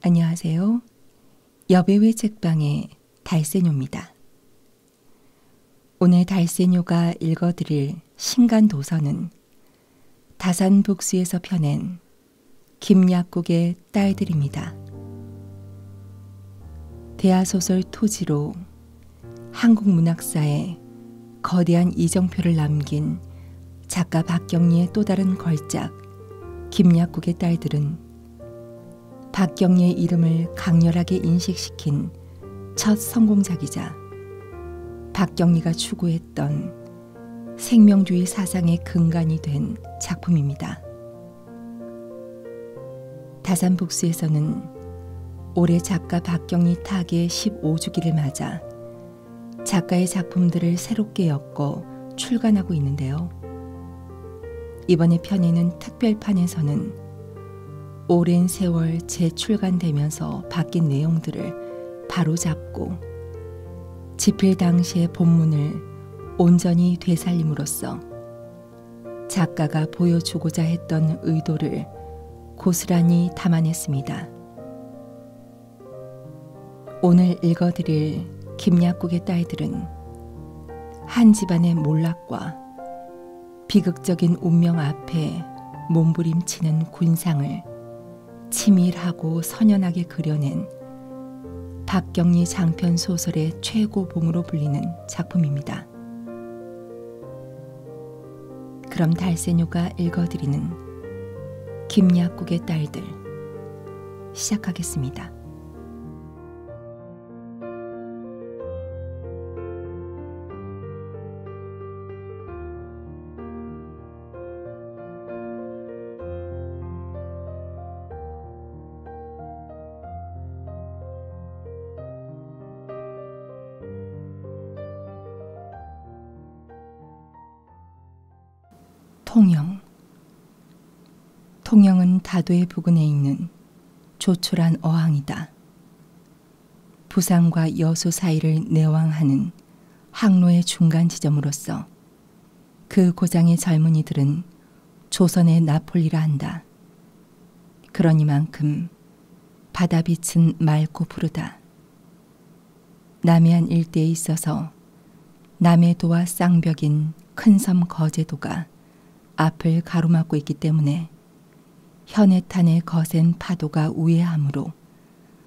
안녕하세요. 여배우의 책방의 달세뇨입니다. 오늘 달세뇨가 읽어드릴 신간도서는 다산북수에서 펴낸 김약국의 딸들입니다. 대하소설 토지로 한국 문학사에 거대한 이정표를 남긴 작가 박경리의 또 다른 걸작 김약국의 딸들은 박경리의 이름을 강렬하게 인식시킨 첫 성공작이자 박경리가 추구했던 생명주의 사상의 근간이 된 작품입니다. 다산북수에서는 올해 작가 박경리 타계 15주기를 맞아 작가의 작품들을 새롭게 엮어 출간하고 있는데요. 이번에 펴내는 특별판에서는 오랜 세월 재출간되면서 바뀐 내용들을 바로잡고 집필 당시의 본문을 온전히 되살림으로써 작가가 보여주고자 했던 의도를 고스란히 담아냈습니다. 오늘 읽어드릴 김약국의 딸들은 한 집안의 몰락과 비극적인 운명 앞에 몸부림치는 군상을 치밀하고 선연하게 그려낸 박경리 장편 소설의 최고봉으로 불리는 작품입니다. 그럼 달세뇨가 읽어드리는 김약국의 딸들 시작하겠습니다. 통영. 통영은 다도의 부근에 있는 조촐한 어항이다. 부산과 여수 사이를 내왕하는 항로의 중간 지점으로서 그 고장의 젊은이들은 조선의 나폴리라 한다. 그러니만큼 바다빛은 맑고 푸르다. 남해안 일대에 있어서 남해도와 쌍벽인 큰 섬 거제도가 앞을 가로막고 있기 때문에 현해탄의 거센 파도가 우회하므로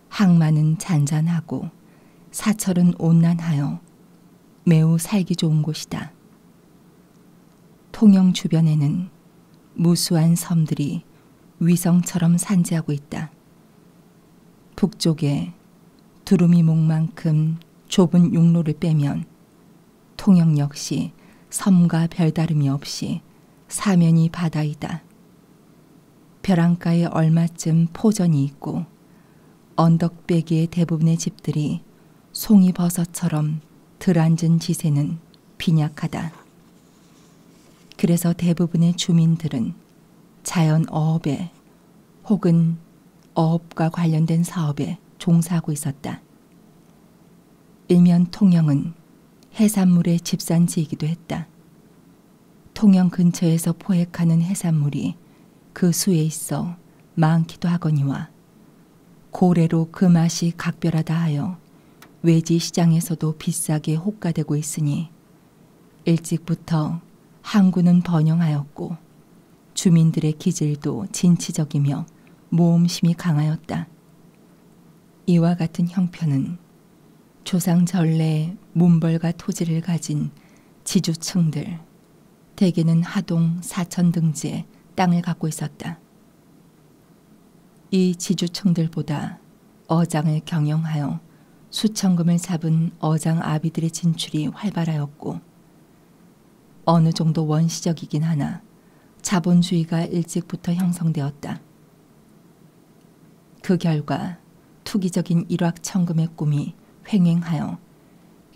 항만은 잔잔하고 사철은 온난하여 매우 살기 좋은 곳이다. 통영 주변에는 무수한 섬들이 위성처럼 산재하고 있다. 북쪽에 두루미목만큼 좁은 육로를 빼면 통영 역시 섬과 별다름이 없이 사면이 바다이다. 벼랑가에 얼마쯤 포전이 있고 언덕배기의 대부분의 집들이 송이버섯처럼 들앉은 지세는 빈약하다. 그래서 대부분의 주민들은 자연어업에 혹은 어업과 관련된 사업에 종사하고 있었다. 일면 통영은 해산물의 집산지이기도 했다. 통영 근처에서 포획하는 해산물이 그 수에 있어 많기도 하거니와 고래로 그 맛이 각별하다 하여 외지 시장에서도 비싸게 호가되고 있으니 일찍부터 항구는 번영하였고 주민들의 기질도 진취적이며 모험심이 강하였다. 이와 같은 형편은 조상 전래의 문벌과 토지를 가진 지주층들, 대개는 하동, 사천 등지에 땅을 갖고 있었다. 이 지주층들보다 어장을 경영하여 수천금을 잡은 어장 아비들의 진출이 활발하였고 어느 정도 원시적이긴 하나 자본주의가 일찍부터 형성되었다. 그 결과 투기적인 일확천금의 꿈이 횡행하여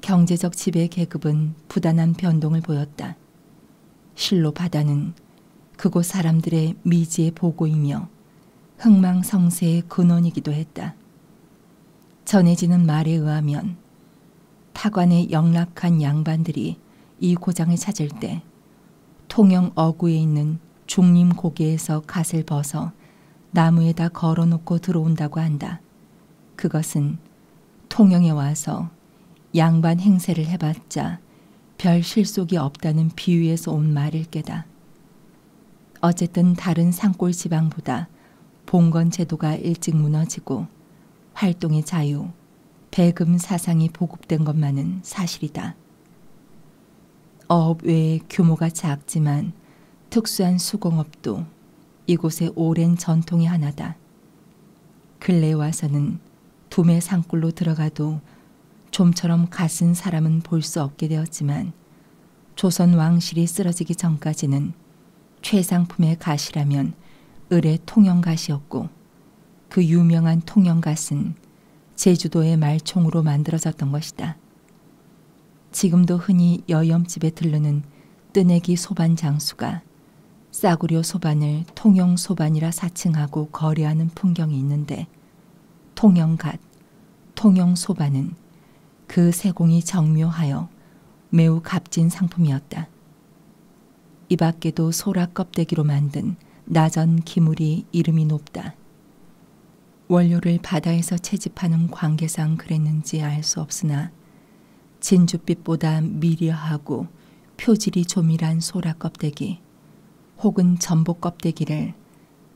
경제적 지배 계급은 부단한 변동을 보였다. 실로 바다는 그곳 사람들의 미지의 보고이며 흥망성쇠의 근원이기도 했다. 전해지는 말에 의하면 타관의 영락한 양반들이 이 고장을 찾을 때 통영 어구에 있는 중림 고개에서 갓을 벗어 나무에다 걸어놓고 들어온다고 한다. 그것은 통영에 와서 양반 행세를 해봤자 별 실속이 없다는 비유에서 온 말일 게다. 어쨌든 다른 산골 지방보다 봉건 제도가 일찍 무너지고 활동의 자유, 배금 사상이 보급된 것만은 사실이다. 어업 외에 규모가 작지만 특수한 수공업도 이곳의 오랜 전통의 하나다. 근래에 와서는 두매 산골로 들어가도 좀처럼 갓은 사람은 볼 수 없게 되었지만 조선 왕실이 쓰러지기 전까지는 최상품의 갓이라면 을의 통영갓이었고 그 유명한 통영갓은 제주도의 말총으로 만들어졌던 것이다. 지금도 흔히 여염집에 들르는 뜨내기 소반 장수가 싸구려 소반을 통영소반이라 사칭하고 거래하는 풍경이 있는데 통영갓, 통영소반은 그 세공이 정묘하여 매우 값진 상품이었다. 이 밖에도 소라 껍데기로 만든 나전 기물이 이름이 높다. 원료를 바다에서 채집하는 관계상 그랬는지 알 수 없으나 진주빛보다 미려하고 표질이 조밀한 소라 껍데기 혹은 전복 껍데기를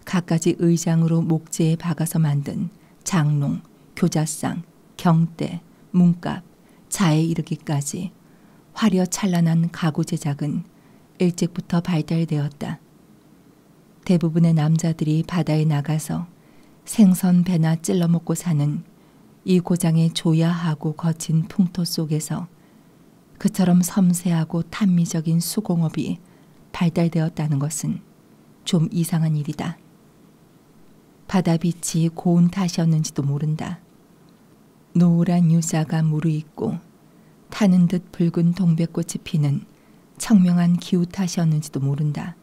갖가지 의장으로 목재에 박아서 만든 장롱, 교자상, 경대, 문갑, 자에 이르기까지 화려 찬란한 가구 제작은 일찍부터 발달되었다. 대부분의 남자들이 바다에 나가서 생선 배나 찔러 먹고 사는 이 고장의 조야하고 거친 풍토 속에서 그처럼 섬세하고 탄미적인 수공업이 발달되었다는 것은 좀 이상한 일이다. 바다빛이 고운 탓이었는지도 모른다. 노란 유자가 무르익고 타는 듯 붉은 동백꽃이 피는 청명한 기후 탓이었는지도 모른다.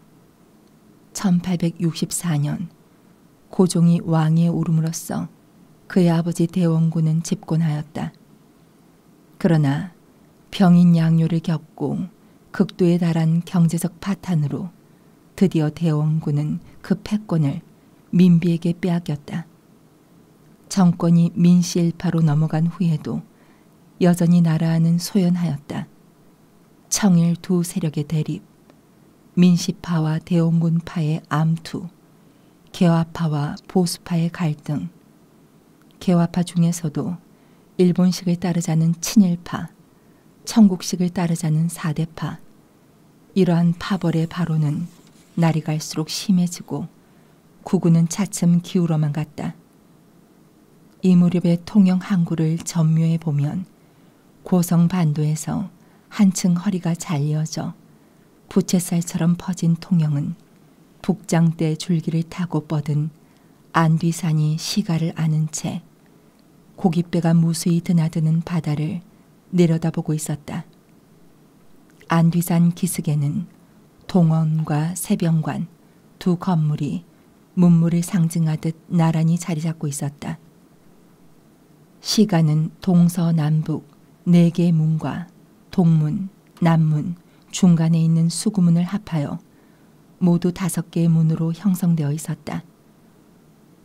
1864년 고종이 왕위에 오름으로써 그의 아버지 대원군은 집권하였다. 그러나 병인 양요를 겪고 극도에 달한 경제적 파탄으로 드디어 대원군은 그 패권을 민비에게 빼앗겼다. 정권이 민씨일파로 넘어간 후에도 여전히 나라는 소연하였다. 청일 두 세력의 대립, 민씨파와 대원군파의 암투, 개화파와 보수파의 갈등, 개화파 중에서도 일본식을 따르자는 친일파, 청국식을 따르자는 사대파, 이러한 파벌의 바로는 날이 갈수록 심해지고 구구는 차츰 기울어만 갔다. 이 무렵의 통영 항구를 전묘해 보면 고성 반도에서 한층 허리가 잘려져 부채살처럼 퍼진 통영은 북장대 줄기를 타고 뻗은 안뒤산이 시가를 아는 채 고깃배가 무수히 드나드는 바다를 내려다보고 있었다. 안뒤산 기슭에는 동원과 세병관 두 건물이 문물을 상징하듯 나란히 자리 잡고 있었다. 시가는 동서남북 4개의 문과 동문, 남문, 중간에 있는 수구문을 합하여 모두 5개의 문으로 형성되어 있었다.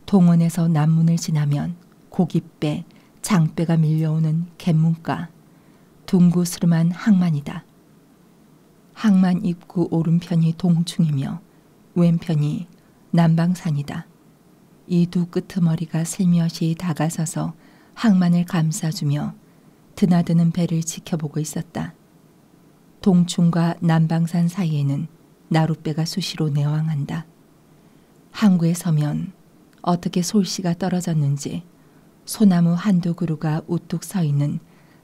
동원에서 남문을 지나면 고깃배, 장배가 밀려오는 갯문가, 둥구스름한 항만이다. 항만 입구 오른편이 동충이며 왼편이 남방산이다. 이 두 끄트머리가 슬며시 다가서서 항만을 감싸주며 드나드는 배를 지켜보고 있었다. 동충과 남방산 사이에는 나룻배가 수시로 내왕한다. 항구에 서면 어떻게 솔씨가 떨어졌는지 소나무 한두 그루가 우뚝 서 있는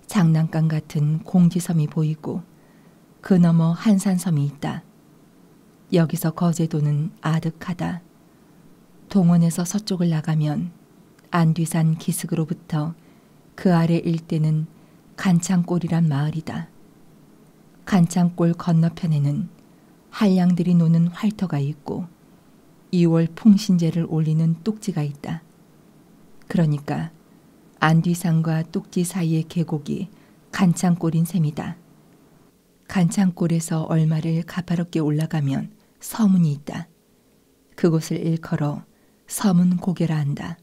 장난감 같은 공지섬이 보이고 그 너머 한산섬이 있다. 여기서 거제도는 아득하다. 동원에서 서쪽을 나가면 안뒤산 기슭으로부터 그 아래 일대는 간창골이란 마을이다. 간창골 건너편에는 한량들이 노는 활터가 있고 2월 풍신제를 올리는 뚝지가 있다. 그러니까 안뒤산과 뚝지 사이의 계곡이 간창골인 셈이다. 간창골에서 얼마를 가파롭게 올라가면 서문이 있다. 그곳을 일컬어 서문고개라 한다.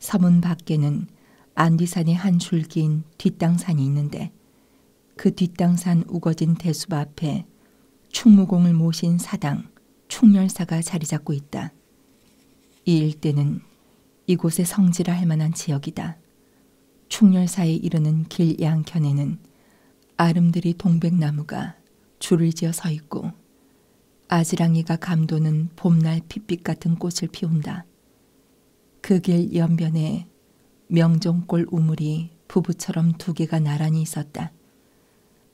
서문 밖에는 안디산의 한 줄기인 뒷땅산이 있는데 그 뒷땅산 우거진 대숲 앞에 충무공을 모신 사당 충렬사가 자리 잡고 있다. 이 일대는 이곳의 성지라 할 만한 지역이다. 충렬사에 이르는 길 양편에는 아름드리 동백나무가 줄을 지어 서 있고 아지랑이가 감도는 봄날 핏빛 같은 꽃을 피운다. 그 길 연변에 명종골 우물이 부부처럼 두 개가 나란히 있었다.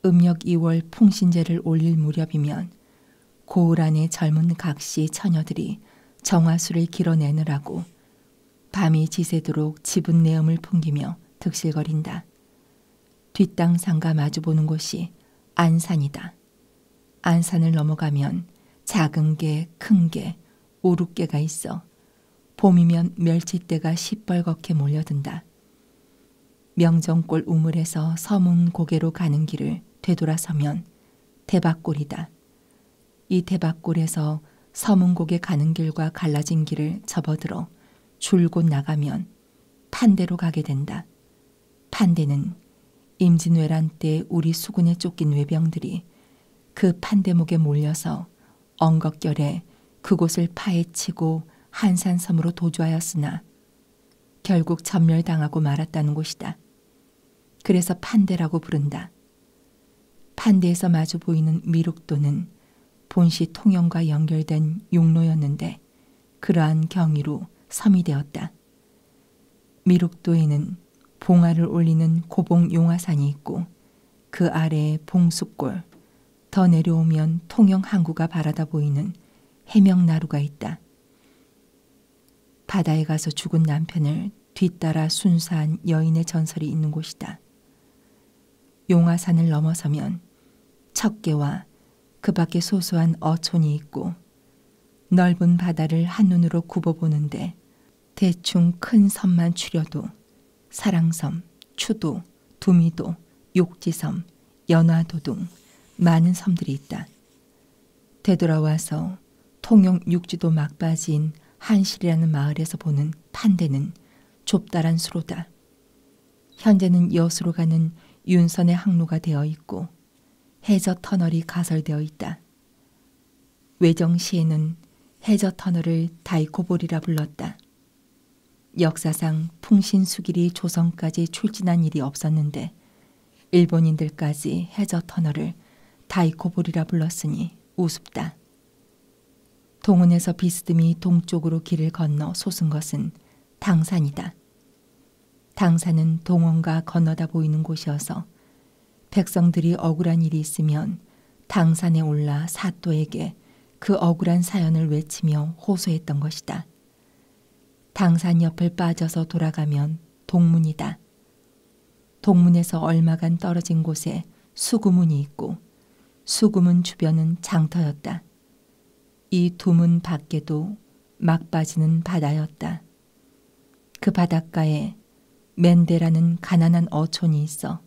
음력 2월 풍신제를 올릴 무렵이면 고을 안의 젊은 각시 처녀들이 정화수를 길어내느라고 밤이 지새도록 지분 내음을 풍기며 득실거린다. 뒷땅산과 마주보는 곳이 안산이다. 안산을 넘어가면 작은 개, 큰 개, 오륙개가 있어 봄이면 멸치떼가 시뻘겋게 몰려든다. 명정골 우물에서 서문 고개로 가는 길을 되돌아서면 대박골이다. 이 대박골에서 서문곡에 가는 길과 갈라진 길을 접어들어 줄곧 나가면 판대로 가게 된다. 판대는 임진왜란 때 우리 수군에 쫓긴 외병들이 그 판대목에 몰려서 엉겁결에 그곳을 파헤치고 한산섬으로 도주하였으나 결국 전멸당하고 말았다는 곳이다. 그래서 판대라고 부른다. 판대에서 마주 보이는 미륵도는 본시 통영과 연결된 육로였는데 그러한 경위로 섬이 되었다. 미륵도에는 봉화를 올리는 고봉용화산이 있고 그 아래에 봉숫골, 더 내려오면 통영 항구가 바라다 보이는 해명나루가 있다. 바다에 가서 죽은 남편을 뒤따라 순사한 여인의 전설이 있는 곳이다. 용화산을 넘어서면 척계와 그 밖에 소소한 어촌이 있고 넓은 바다를 한눈으로 굽어보는데 대충 큰 섬만 추려도 사랑섬, 추도, 두미도, 욕지섬, 연화도 등 많은 섬들이 있다. 되돌아와서 통영 육지도 막바지인 한실이라는 마을에서 보는 판대는 좁다란 수로다. 현재는 여수로 가는 윤선의 항로가 되어 있고 해저 터널이 가설되어 있다. 외정시에는 해저 터널을 다이코보리라 불렀다. 역사상 풍신수길이 조선까지 출진한 일이 없었는데 일본인들까지 해저 터널을 다이코보리라 불렀으니 우습다. 동은에서 비스듬히 동쪽으로 길을 건너 솟은 것은 당산이다. 당산은 동원과 건너다 보이는 곳이어서 백성들이 억울한 일이 있으면 당산에 올라 사또에게 그 억울한 사연을 외치며 호소했던 것이다. 당산 옆을 빠져서 돌아가면 동문이다. 동문에서 얼마간 떨어진 곳에 수구문이 있고 수구문 주변은 장터였다. 이 두 문 밖에도 막 빠지는 바다였다. 그 바닷가에 맨대라는 가난한 어촌이 있어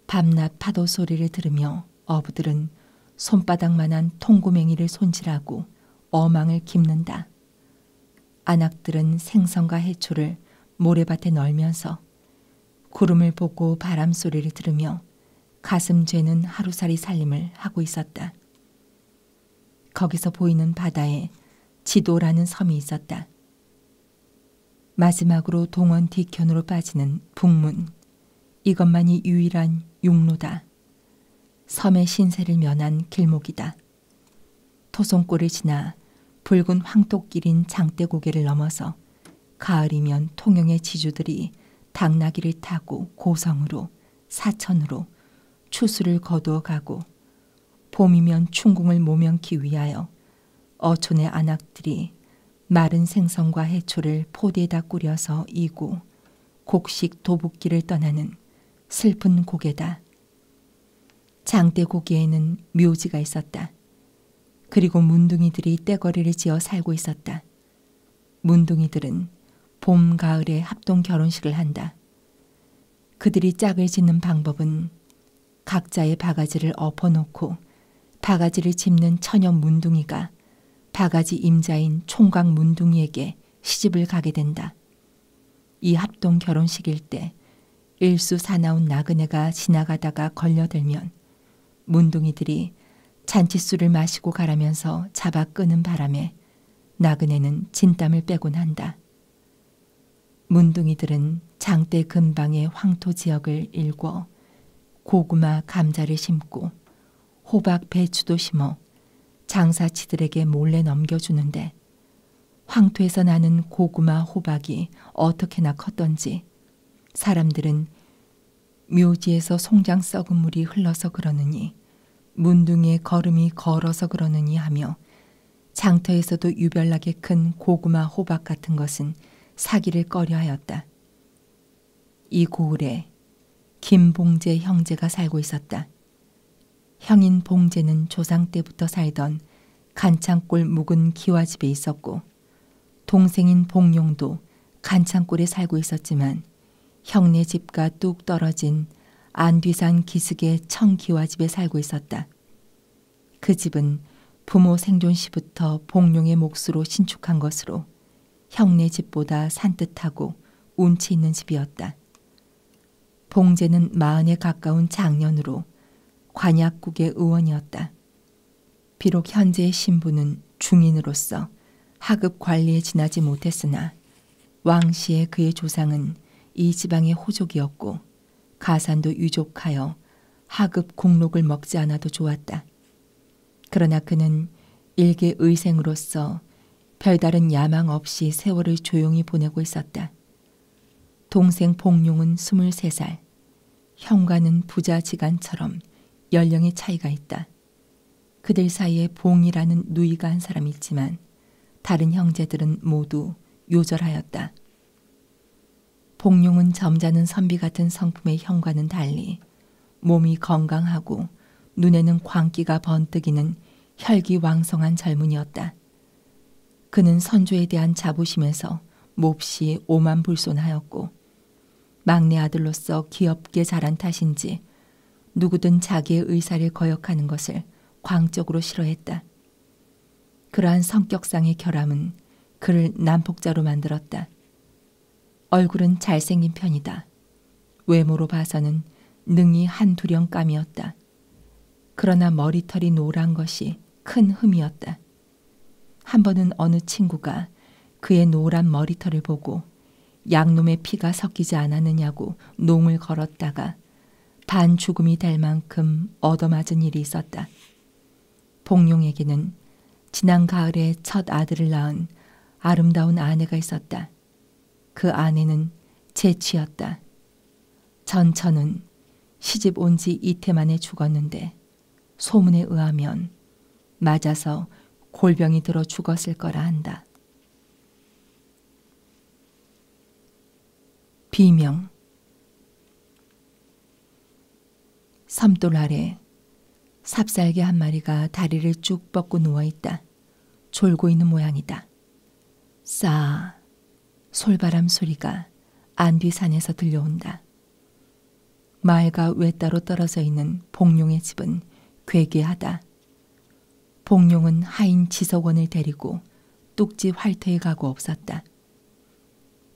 밤낮 파도 소리를 들으며 어부들은 손바닥만한 통구맹이를 손질하고 어망을 깁는다. 안악들은 생선과 해초를 모래밭에 널면서 구름을 보고 바람 소리를 들으며 가슴 죄는 하루살이 살림을 하고 있었다. 거기서 보이는 바다에 지도라는 섬이 있었다. 마지막으로 동원 뒤편으로 빠지는 북문, 이것만이 유일한 육로다. 섬의 신세를 면한 길목이다. 토송골을 지나 붉은 황토길인 장대고개를 넘어서 가을이면 통영의 지주들이 당나귀를 타고 고성으로 사천으로 추수를 거두어 가고 봄이면 춘궁을 모면기 위하여 어촌의 안악들이 마른 생선과 해초를 포대에다 꾸려서 이고 곡식 도북길을 떠나는 슬픈 고개다. 장대고개에는 묘지가 있었다. 그리고 문둥이들이 떼거리를 지어 살고 있었다. 문둥이들은 봄, 가을에 합동 결혼식을 한다. 그들이 짝을 짓는 방법은 각자의 바가지를 엎어놓고 바가지를 짚는 처녀 문둥이가 바가지 임자인 총각 문둥이에게 시집을 가게 된다. 이 합동 결혼식일 때 일수 사나운 나그네가 지나가다가 걸려들면 문둥이들이 잔칫술을 마시고 가라면서 잡아 끄는 바람에 나그네는 진땀을 빼곤 한다. 문둥이들은 장대 근방의 황토 지역을 일궈 고구마, 감자를 심고 호박, 배추도 심어 장사치들에게 몰래 넘겨주는데 황토에서 나는 고구마, 호박이 어떻게나 컸던지 사람들은 묘지에서 송장 썩은 물이 흘러서 그러느니 문둥이의 걸음이 걸어서 그러느니 하며 장터에서도 유별나게 큰 고구마, 호박 같은 것은 사기를 꺼려하였다. 이 고을에 김봉제 형제가 살고 있었다. 형인 봉제는 조상 때부터 살던 간창골 묵은 기와집에 있었고 동생인 봉용도 간창골에 살고 있었지만 형네 집과 뚝 떨어진 안뒤산 기슭의 청기와집에 살고 있었다. 그 집은 부모 생존 시부터 봉용의 몫으로 신축한 것으로 형네 집보다 산뜻하고 운치 있는 집이었다. 봉제는 40에 가까운 장년으로 관약국의 의원이었다. 비록 현재의 신부는 중인으로서 하급 관리에 지나지 못했으나 왕시에 그의 조상은 이 지방의 호족이었고 가산도 유족하여 하급 국록을 먹지 않아도 좋았다. 그러나 그는 일개 의생으로서 별다른 야망 없이 세월을 조용히 보내고 있었다. 동생 봉용은 23살, 형과는 부자지간처럼 연령의 차이가 있다. 그들 사이에 봉이라는 누이가 한 사람 있지만 다른 형제들은 모두 요절하였다. 봉용은 점잖은 선비 같은 성품의 형과는 달리 몸이 건강하고 눈에는 광기가 번뜩이는 혈기왕성한 젊은이였다. 그는 선조에 대한 자부심에서 몹시 오만불손하였고 막내 아들로서 귀엽게 자란 탓인지 누구든 자기의 의사를 거역하는 것을 광적으로 싫어했다. 그러한 성격상의 결함은 그를 난폭자로 만들었다. 얼굴은 잘생긴 편이다. 외모로 봐서는 능히 한두령감이었다. 그러나 머리털이 노란 것이 큰 흠이었다. 한 번은 어느 친구가 그의 노란 머리털을 보고 양놈의 피가 섞이지 않았느냐고 농을 걸었다가 반 죽음이 될 만큼 얻어맞은 일이 있었다. 봉용에게는 지난 가을에 첫 아들을 낳은 아름다운 아내가 있었다. 그 아내는 제취였다. 전처는 시집 온 지 이태 만에 죽었는데 소문에 의하면 맞아서 골병이 들어 죽었을 거라 한다. 비명. 섬돌 아래 삽살개 한 마리가 다리를 쭉 뻗고 누워있다. 졸고 있는 모양이다. 싸 솔바람 소리가 안뒤산에서 들려온다. 마을과 외따로 떨어져 있는 봉용의 집은 괴괴하다. 봉용은 하인 지석원을 데리고 뚝지 활터에 가고 없었다.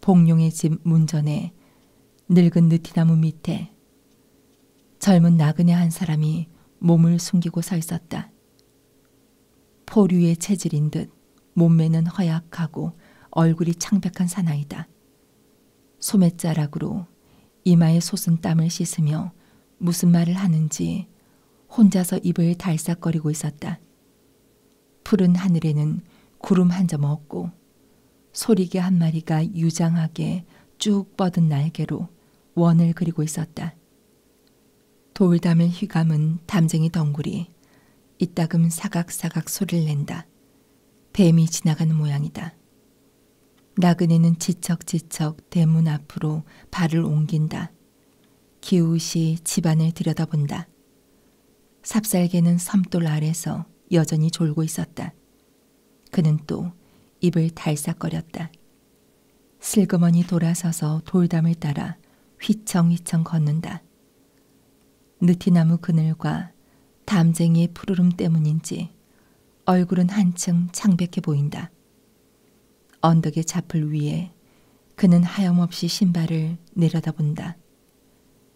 봉용의 집 문전에 늙은 느티나무 밑에 젊은 나그네 한 사람이 몸을 숨기고 서 있었다. 포류의 체질인 듯 몸매는 허약하고 얼굴이 창백한 사나이다. 소매자락으로 이마에 솟은 땀을 씻으며 무슨 말을 하는지 혼자서 입을 달싹거리고 있었다. 푸른 하늘에는 구름 한 점 없고 소리개 한 마리가 유장하게 쭉 뻗은 날개로 원을 그리고 있었다. 돌담을 휘감은 담쟁이 덩굴이 이따금 사각사각 소리를 낸다. 뱀이 지나가는 모양이다. 나그네는 지척지척 대문 앞으로 발을 옮긴다. 기웃이 집안을 들여다본다. 삽살개는 섬돌 아래서 여전히 졸고 있었다. 그는 또 입을 달싹거렸다. 슬그머니 돌아서서 돌담을 따라 휘청휘청 걷는다. 느티나무 그늘과 담쟁이의 푸르름 때문인지 얼굴은 한층 창백해 보인다. 언덕의 자풀 위에 그는 하염없이 신발을 내려다본다.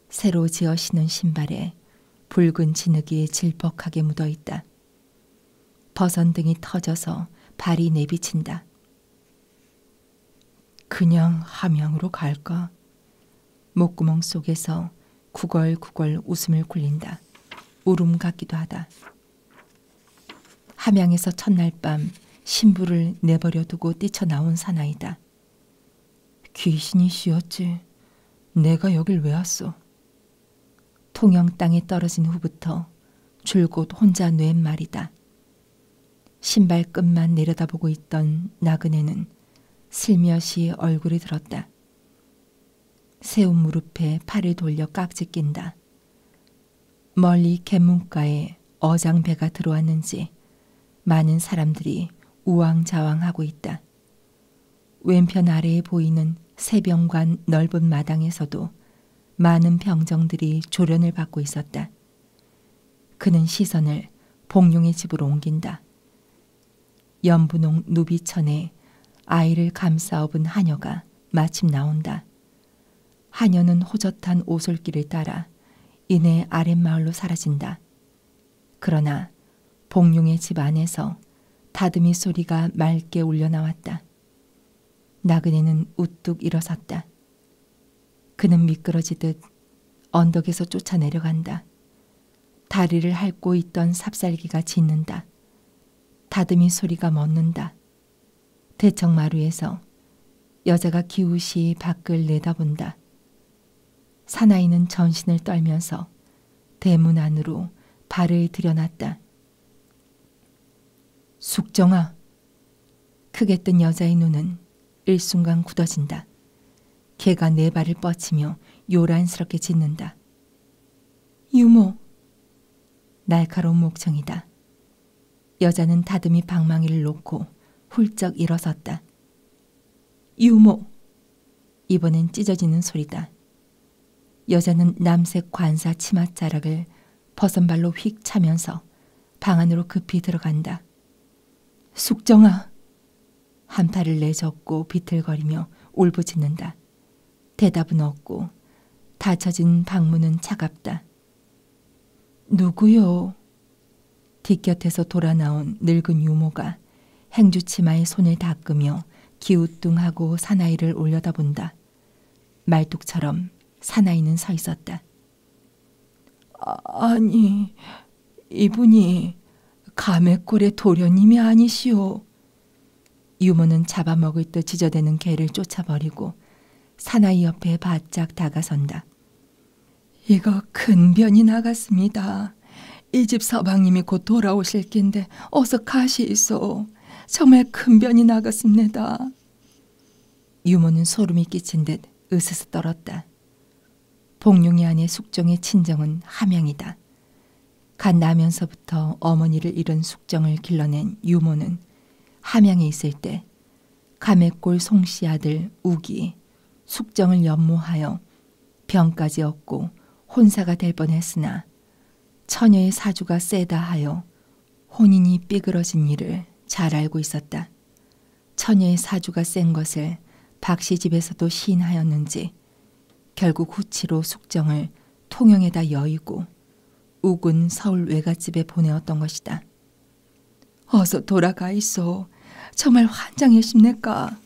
새로 지어 신은 신발에 붉은 진흙이 질퍽하게 묻어있다. 버선등이 터져서 발이 내비친다. 그냥 함양으로 갈까? 목구멍 속에서 구걸구걸 웃음을 굴린다. 울음 같기도 하다. 함양에서 첫날 밤 신부를 내버려 두고 뛰쳐나온 사나이다. 귀신이 씌었지. 내가 여길 왜 왔어? 통영 땅에 떨어진 후부터 줄곧 혼자 뇌인 말이다. 신발 끝만 내려다보고 있던 나그네는 슬며시 얼굴이 들었다. 세운 무릎에 팔을 돌려 깍지 낀다. 멀리 갯문가에 어장배가 들어왔는지 많은 사람들이 우왕좌왕하고 있다. 왼편 아래에 보이는 세병관 넓은 마당에서도 많은 병정들이 조련을 받고 있었다. 그는 시선을 복룡의 집으로 옮긴다. 연분홍 누비천에 아이를 감싸업은 하녀가 마침 나온다. 하녀는 호젓한 오솔길을 따라 이내 아랫마을로 사라진다. 그러나 복룡의 집 안에서 다듬이 소리가 맑게 울려 나왔다. 나그네는 우뚝 일어섰다. 그는 미끄러지듯 언덕에서 쫓아내려간다. 다리를 핥고 있던 삽살기가 짖는다. 다듬이 소리가 멎는다. 대청마루에서 여자가 기우시 밖을 내다본다. 사나이는 전신을 떨면서 대문 안으로 발을 들여놨다. 숙정아. 크게 뜬 여자의 눈은 일순간 굳어진다. 개가 네 발을 뻗치며 요란스럽게 짖는다. 유모. 날카로운 목청이다. 여자는 다듬이 방망이를 놓고 훌쩍 일어섰다. 유모. 이번엔 찢어지는 소리다. 여자는 남색 관사 치맛자락을 버선발로 휙 차면서 방 안으로 급히 들어간다. 숙정아. 한 팔을 내젓고 비틀거리며 울부짖는다. 대답은 없고 닫혀진 방문은 차갑다. 누구요? 뒷곁에서 돌아 나온 늙은 유모가 행주치마에 손을 닦으며 기우뚱하고 사나이를 올려다본다. 말뚝처럼 사나이는 서 있었다. 아니, 이분이 가맥골의 도련님이 아니시오. 유모는 잡아먹을 듯 지저대는 개를 쫓아버리고 사나이 옆에 바짝 다가선다. 이거 큰 변이 나갔습니다. 이 집 서방님이 곧 돌아오실 낀데 어서 가시소. 정말 큰 변이 나갔습니다. 유모는 소름이 끼친 듯 으스스 떨었다. 복룡이 아내 숙정의 친정은 함양이다. 갓 나면서부터 어머니를 잃은 숙정을 길러낸 유모는 함양에 있을 때 가맥골 송씨 아들 우기 숙정을 연모하여 병까지 얻고 혼사가 될 뻔했으나 처녀의 사주가 세다 하여 혼인이 삐그러진 일을 잘 알고 있었다. 처녀의 사주가 센 것을 박씨 집에서도 시인하였는지 결국 후치로 숙정을 통영에다 여의고 욱은 서울 외갓집에 보내었던 것이다. 어서 돌아가 있어. 정말 환장이십니까?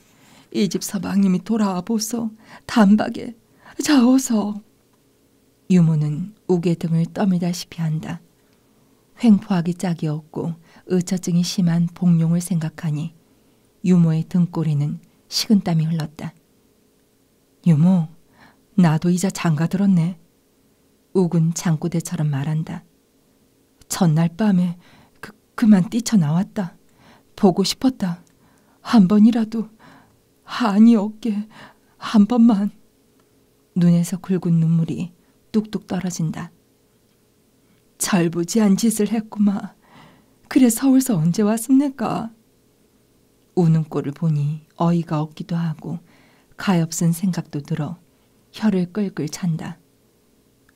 이 집 서방님이 돌아와 보소. 단박에. 자 어서. 유모는 욱의 등을 떠밀다시피 한다. 횡포하기 짝이 없고 의처증이 심한 복룡을 생각하니 유모의 등골에는 식은땀이 흘렀다. 유모, 나도 이제 장가들었네. 욱은 장구대처럼 말한다. 전날 밤에 그만 뛰쳐나왔다. 보고 싶었다. 한 번이라도 한이 없게 한 번만. 눈에서 굵은 눈물이 뚝뚝 떨어진다. 절부지한 짓을 했구마. 그래 서울서 언제 왔습니까? 우는 꼴을 보니 어이가 없기도 하고 가엾은 생각도 들어 혀를 끌끌 찬다.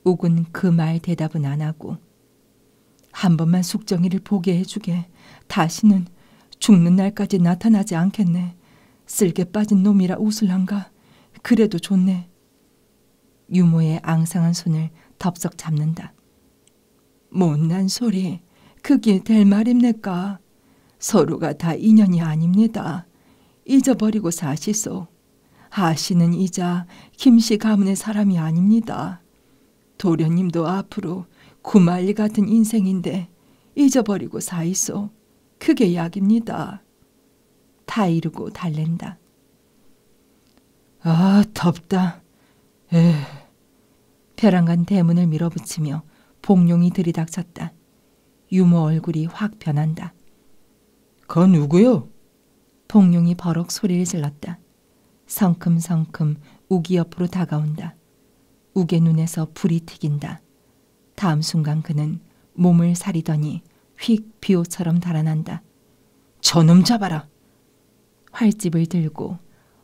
욱은 그 말 대답은 안 하고 한 번만 숙정이를 보게 해주게. 다시는 죽는 날까지 나타나지 않겠네. 쓸개 빠진 놈이라 웃을란가. 그래도 좋네. 유모의 앙상한 손을 덥석 잡는다. 못난 소리, 그게 될 말입니까? 서로가 다 인연이 아닙니다. 잊어버리고 사시소. 아씨는 이자 김씨 가문의 사람이 아닙니다. 도련님도 앞으로 구말리 같은 인생인데 잊어버리고 사이소. 그게 약입니다. 다 이르고 달랜다. 아, 덥다. 벼랑간 대문을 밀어붙이며 복룡이 들이닥쳤다. 유모 얼굴이 확 변한다. 거 누구요? 복룡이 버럭 소리를 질렀다. 성큼성큼 우기 옆으로 다가온다. 우의 눈에서 불이 튀긴다. 다음 순간 그는 몸을 사리더니 휙 비호처럼 달아난다. 저놈 잡아라. 활집을 들고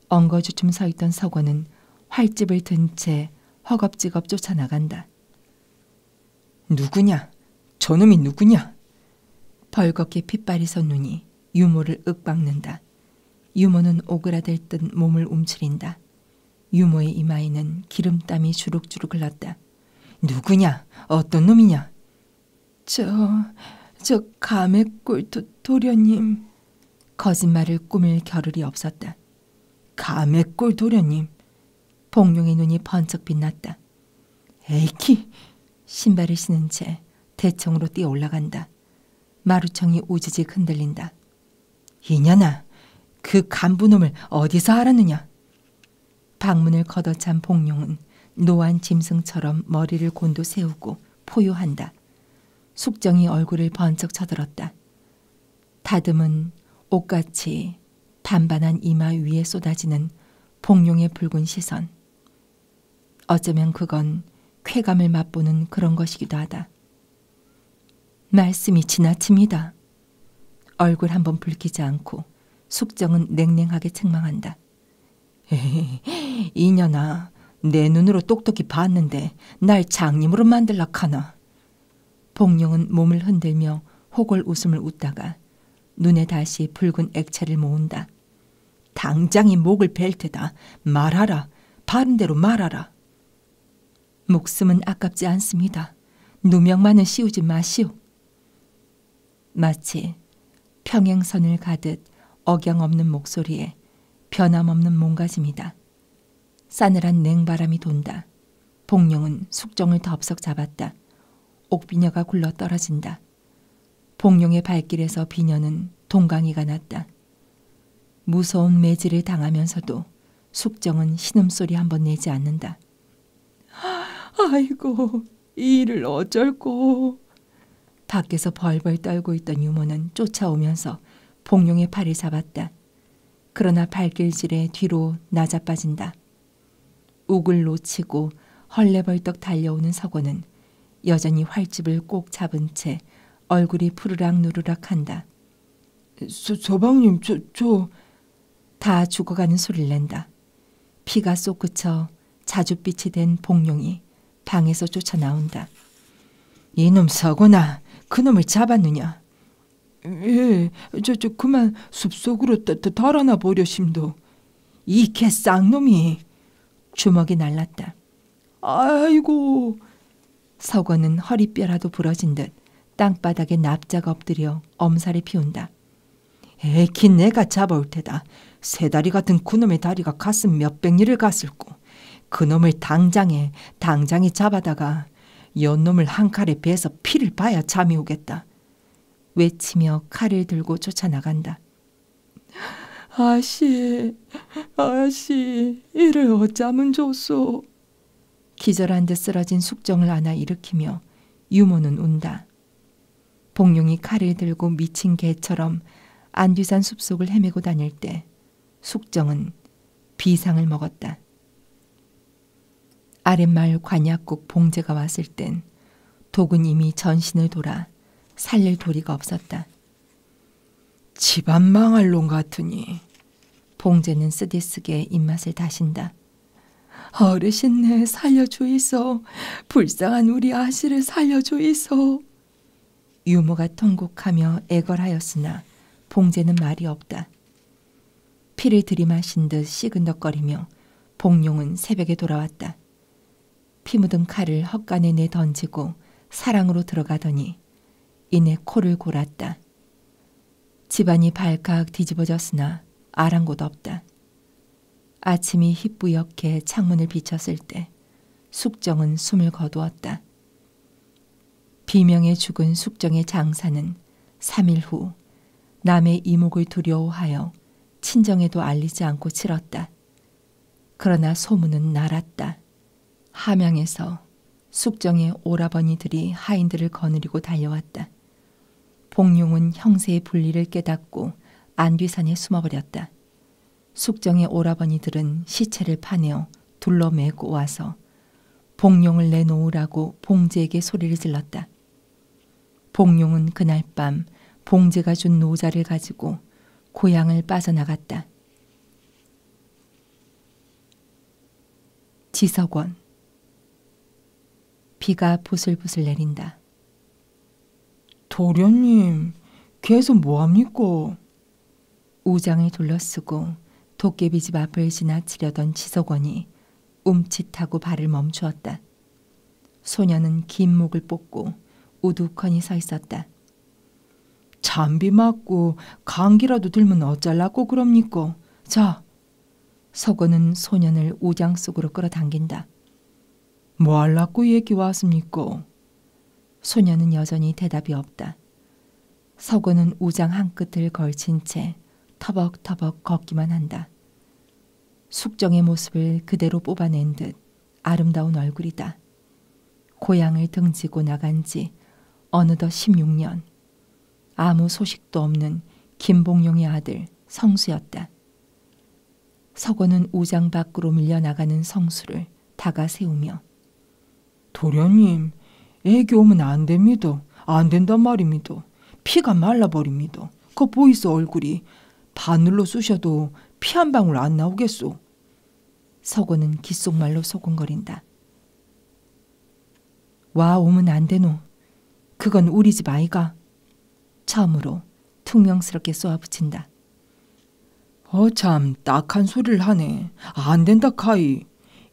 엉거주춤 서 있던 서권은 활집을 든 채 허겁지겁 쫓아나간다. 누구냐? 저놈이 누구냐? 벌겋게 핏발이 선 눈이 유모를 윽박는다. 유모는 오그라들 듯 몸을 움츠린다. 유모의 이마에는 기름땀이 주룩주룩 흘렀다. 누구냐? 어떤 놈이냐? 저 감액골 도련님. 거짓말을 꾸밀 겨를이 없었다. 감액골 도련님. 복룡의 눈이 번쩍 빛났다. 에이키. 신발을 신은 채 대청으로 뛰어 올라간다. 마루청이 우지직 흔들린다. 이년아, 그 간부놈을 어디서 알았느냐? 방문을 걷어찬 복룡은 노안 짐승처럼 머리를 곤두 세우고 포효한다. 숙정이 얼굴을 번쩍 쳐들었다. 다듬은 옷같이 반반한 이마 위에 쏟아지는 복룡의 붉은 시선. 어쩌면 그건 쾌감을 맛보는 그런 것이기도 하다. 말씀이 지나칩니다. 얼굴 한번 붉히지 않고 숙정은 냉랭하게 책망한다. 에이, 이년아, 내 눈으로 똑똑히 봤는데 날 장님으로 만들라 카나. 복룡은 몸을 흔들며 호골 웃음을 웃다가 눈에 다시 붉은 액체를 모은다. 당장이 목을 벨 테다. 말하라. 바른 대로 말하라. 목숨은 아깝지 않습니다. 누명만은 씌우지 마시오. 마치 평행선을 가듯 억양 없는 목소리에 변함없는 몸가짐이다. 싸늘한 냉바람이 돈다. 복룡은 숙정을 덥석 잡았다. 옥비녀가 굴러 떨어진다. 복룡의 발길에서 비녀는 동강이가 났다. 무서운 매질을 당하면서도 숙정은 신음소리 한번 내지 않는다. 아이고, 이 일을 어쩔꼬. 밖에서 벌벌 떨고 있던 유모는 쫓아오면서 복룡의 팔을 잡았다. 그러나 발길질에 뒤로 나자빠진다. 욱을 놓치고 헐레벌떡 달려오는 서권은 여전히 활집을 꼭 잡은 채 얼굴이 푸르락 누르락 한다. 서방님, 저... 다 죽어가는 소리를 낸다. 피가 쏙 그쳐 자줏빛이 된 복룡이 방에서 쫓아나온다. 이놈 서권아, 그놈을 잡았느냐? 예, 저 그만 숲속으로 달아나 버려심도. 이 개 쌍놈이. 주먹이 날랐다. 아이고. 서권은 허리뼈라도 부러진 듯 땅바닥에 납작 엎드려 엄살을 피운다. 에키, 내가 잡아올 테다. 세 다리 같은 그놈의 다리가 가슴 몇백 리를 갔을꼬. 그놈을 당장에 잡아다가 연놈을 한 칼에 베서 피를 봐야 잠이 오겠다. 외치며 칼을 들고 쫓아나간다. 아씨, 이를 어쩌면 좋소. 기절한 듯 쓰러진 숙정을 안아 일으키며 유모는 운다. 복룡이 칼을 들고 미친 개처럼 안뒤산 숲속을 헤매고 다닐 때 숙정은 비상을 먹었다. 아랫마을 관약국 봉제가 왔을 땐 독은 이미 전신을 돌아 살릴 도리가 없었다. 집안 망할 놈 같으니. 봉제는 쓰디쓰게 입맛을 다신다. 어르신네, 살려주이소. 불쌍한 우리 아씨를 살려주이소. 유모가 통곡하며 애걸하였으나 봉제는 말이 없다. 피를 들이마신 듯 시근덕거리며 복룡은 새벽에 돌아왔다. 피 묻은 칼을 헛간에 내 던지고 사랑으로 들어가더니 이내 코를 골았다. 집안이 발칵 뒤집어졌으나 아랑곳 없다. 아침이 희뿌옇게 창문을 비쳤을 때 숙정은 숨을 거두었다. 비명에 죽은 숙정의 장사는 3일 후 남의 이목을 두려워하여 친정에도 알리지 않고 치렀다. 그러나 소문은 날았다. 함양에서 숙정의 오라버니들이 하인들을 거느리고 달려왔다. 복룡은 형세의 분리를 깨닫고 안뒤산에 숨어버렸다. 숙정의 오라버니들은 시체를 파내어 둘러매고 와서 복룡을 내놓으라고 봉제에게 소리를 질렀다. 복룡은 그날 밤 봉제가 준 노자를 가지고 고향을 빠져나갔다. 지석원. 비가 부슬부슬 내린다. 도련님, 걔서 뭐합니까? 우장을 둘러쓰고 도깨비집 앞을 지나치려던 지석원이 움칫하고 발을 멈추었다. 소녀는 긴 목을 뽑고 우두커니 서 있었다. 잠비 맞고 감기라도 들면 어쩌려고 그럽니까? 자, 석원은 소년을 우장 속으로 끌어당긴다. 뭐 하려고 얘기 왔습니까? 소녀는 여전히 대답이 없다. 석원은 우장 한 끝을 걸친 채 터벅터벅 걷기만 한다. 숙정의 모습을 그대로 뽑아낸 듯 아름다운 얼굴이다. 고향을 등지고 나간 지 어느덧 16년. 아무 소식도 없는 김복룡의 아들 성수였다. 석원은 우장 밖으로 밀려나가는 성수를 다가 세우며 도련님, 애기 오면 안 됩니다. 안 된단 말입니다. 피가 말라버립니다. 그 보이스 얼굴이 바늘로 쑤셔도 피 한 방울 안 나오겠소. 석원은 귓속말로 소곤거린다. 와 오면 안 되노. 그건 우리 집 아이가. 처음으로 퉁명스럽게 쏘아붙인다. 참 딱한 소리를 하네. 안 된다 카이.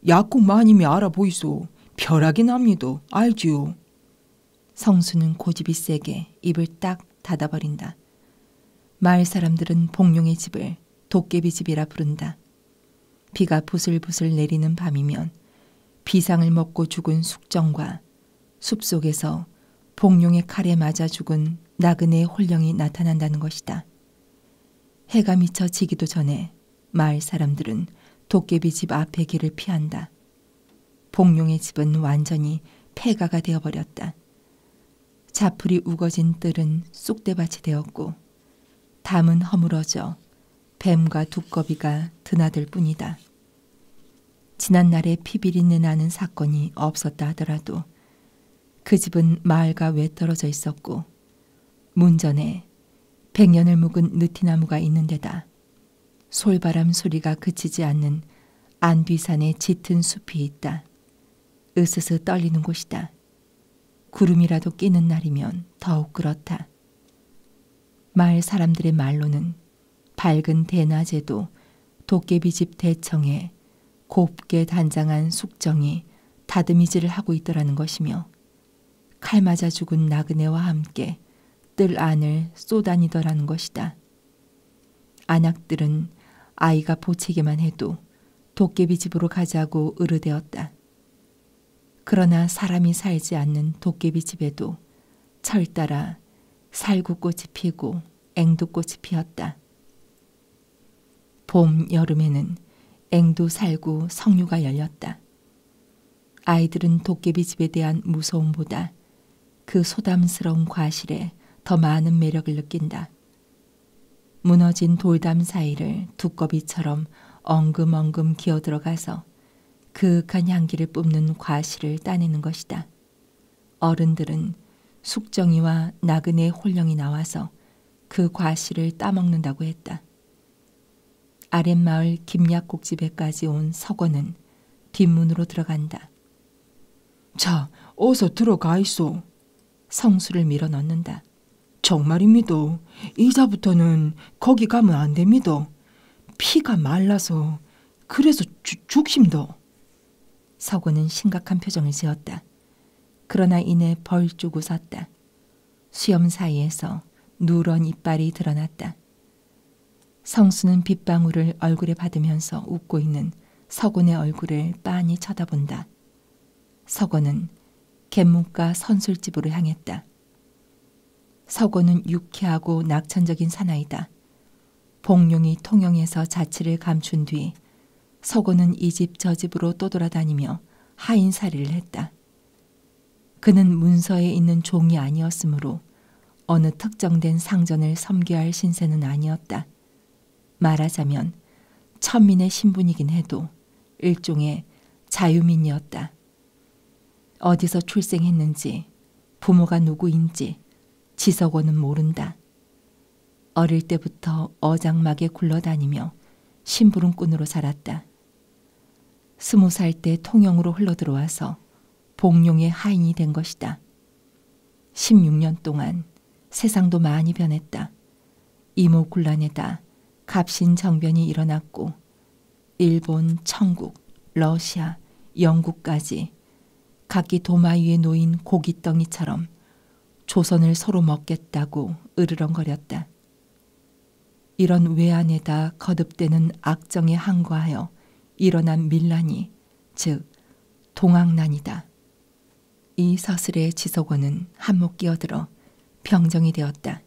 약국 마님이 알아보이소. 벼락이 납니다. 알지요? 성수는 고집이 세게 입을 딱 닫아버린다. 마을 사람들은 복룡의 집을 도깨비 집이라 부른다. 비가 부슬부슬 내리는 밤이면 비상을 먹고 죽은 숙정과 숲속에서 복룡의 칼에 맞아 죽은 나그네의 홀령이 나타난다는 것이다. 해가 미쳐 지기도 전에 마을 사람들은 도깨비 집 앞의 길을 피한다. 복룡의 집은 완전히 폐가가 되어버렸다. 자풀이 우거진 뜰은 쑥대밭이 되었고 담은 허물어져 뱀과 두꺼비가 드나들 뿐이다. 지난날에 피비린내 나는 사건이 없었다 하더라도 그 집은 마을과 외떨어져 있었고 문전에 100년을 묵은 느티나무가 있는 데다 솔바람 소리가 그치지 않는 안뒤산에 짙은 숲이 있다. 으스스 떨리는 곳이다. 구름이라도 끼는 날이면 더욱 그렇다. 마을 사람들의 말로는 밝은 대낮에도 도깨비집 대청에 곱게 단장한 숙정이 다듬이질을 하고 있더라는 것이며 칼 맞아 죽은 나그네와 함께 뜰 안을 쏘다니더라는 것이다. 안악들은 아이가 보채기만 해도 도깨비집으로 가자고 으르대었다. 그러나 사람이 살지 않는 도깨비집에도 철따라 살구꽃이 피고 앵두꽃이 피었다. 봄, 여름에는 앵두, 살구, 석류가 열렸다. 아이들은 도깨비집에 대한 무서움보다 그 소담스러운 과실에 더 많은 매력을 느낀다. 무너진 돌담 사이를 두꺼비처럼 엉금엉금 기어들어가서 그윽한 향기를 뿜는 과실을 따내는 것이다. 어른들은 숙정이와 나그네 홀령이 나와서 그 과실을 따먹는다고 했다. 아랫마을 김약국집에까지 온 석원은 뒷문으로 들어간다. 자, 어서 들어가 있소. 성수를 밀어 넣는다. 정말입니다. 이자부터는 거기 가면 안 됩니다. 피가 말라서 그래서 죽심도. 서곤은 심각한 표정을 지었다. 그러나 이내 벌쭉 웃었다. 수염 사이에서 누런 이빨이 드러났다. 성수는 빗방울을 얼굴에 받으면서 웃고 있는 서곤의 얼굴을 빤히 쳐다본다. 서곤은 갯문가 선술집으로 향했다. 서곤은 유쾌하고 낙천적인 사나이다. 복룡이 통영에서 자취를 감춘 뒤 서곤은 이 집 저 집으로 떠돌아다니며 하인살이를 했다. 그는 문서에 있는 종이 아니었으므로 어느 특정된 상전을 섬겨야 할 신세는 아니었다. 말하자면 천민의 신분이긴 해도 일종의 자유민이었다. 어디서 출생했는지, 부모가 누구인지 지석원은 모른다. 어릴 때부터 어장막에 굴러다니며 심부름꾼으로 자랐다. 20살 때 통영으로 흘러들어와서 복룡의 하인이 된 것이다. 16년 동안 세상도 많이 변했다. 이모군란에다 갑신정변이 일어났고 일본, 천국, 러시아, 영국까지 각기 도마 위에 놓인 고깃덩이처럼 조선을 서로 먹겠다고 으르렁거렸다. 이런 외환에다 거듭되는 악정에 항거하여 일어난 밀란이 즉 동학난이다. 이 서술에 지석원은 한몫 끼어들어 병정이 되었다.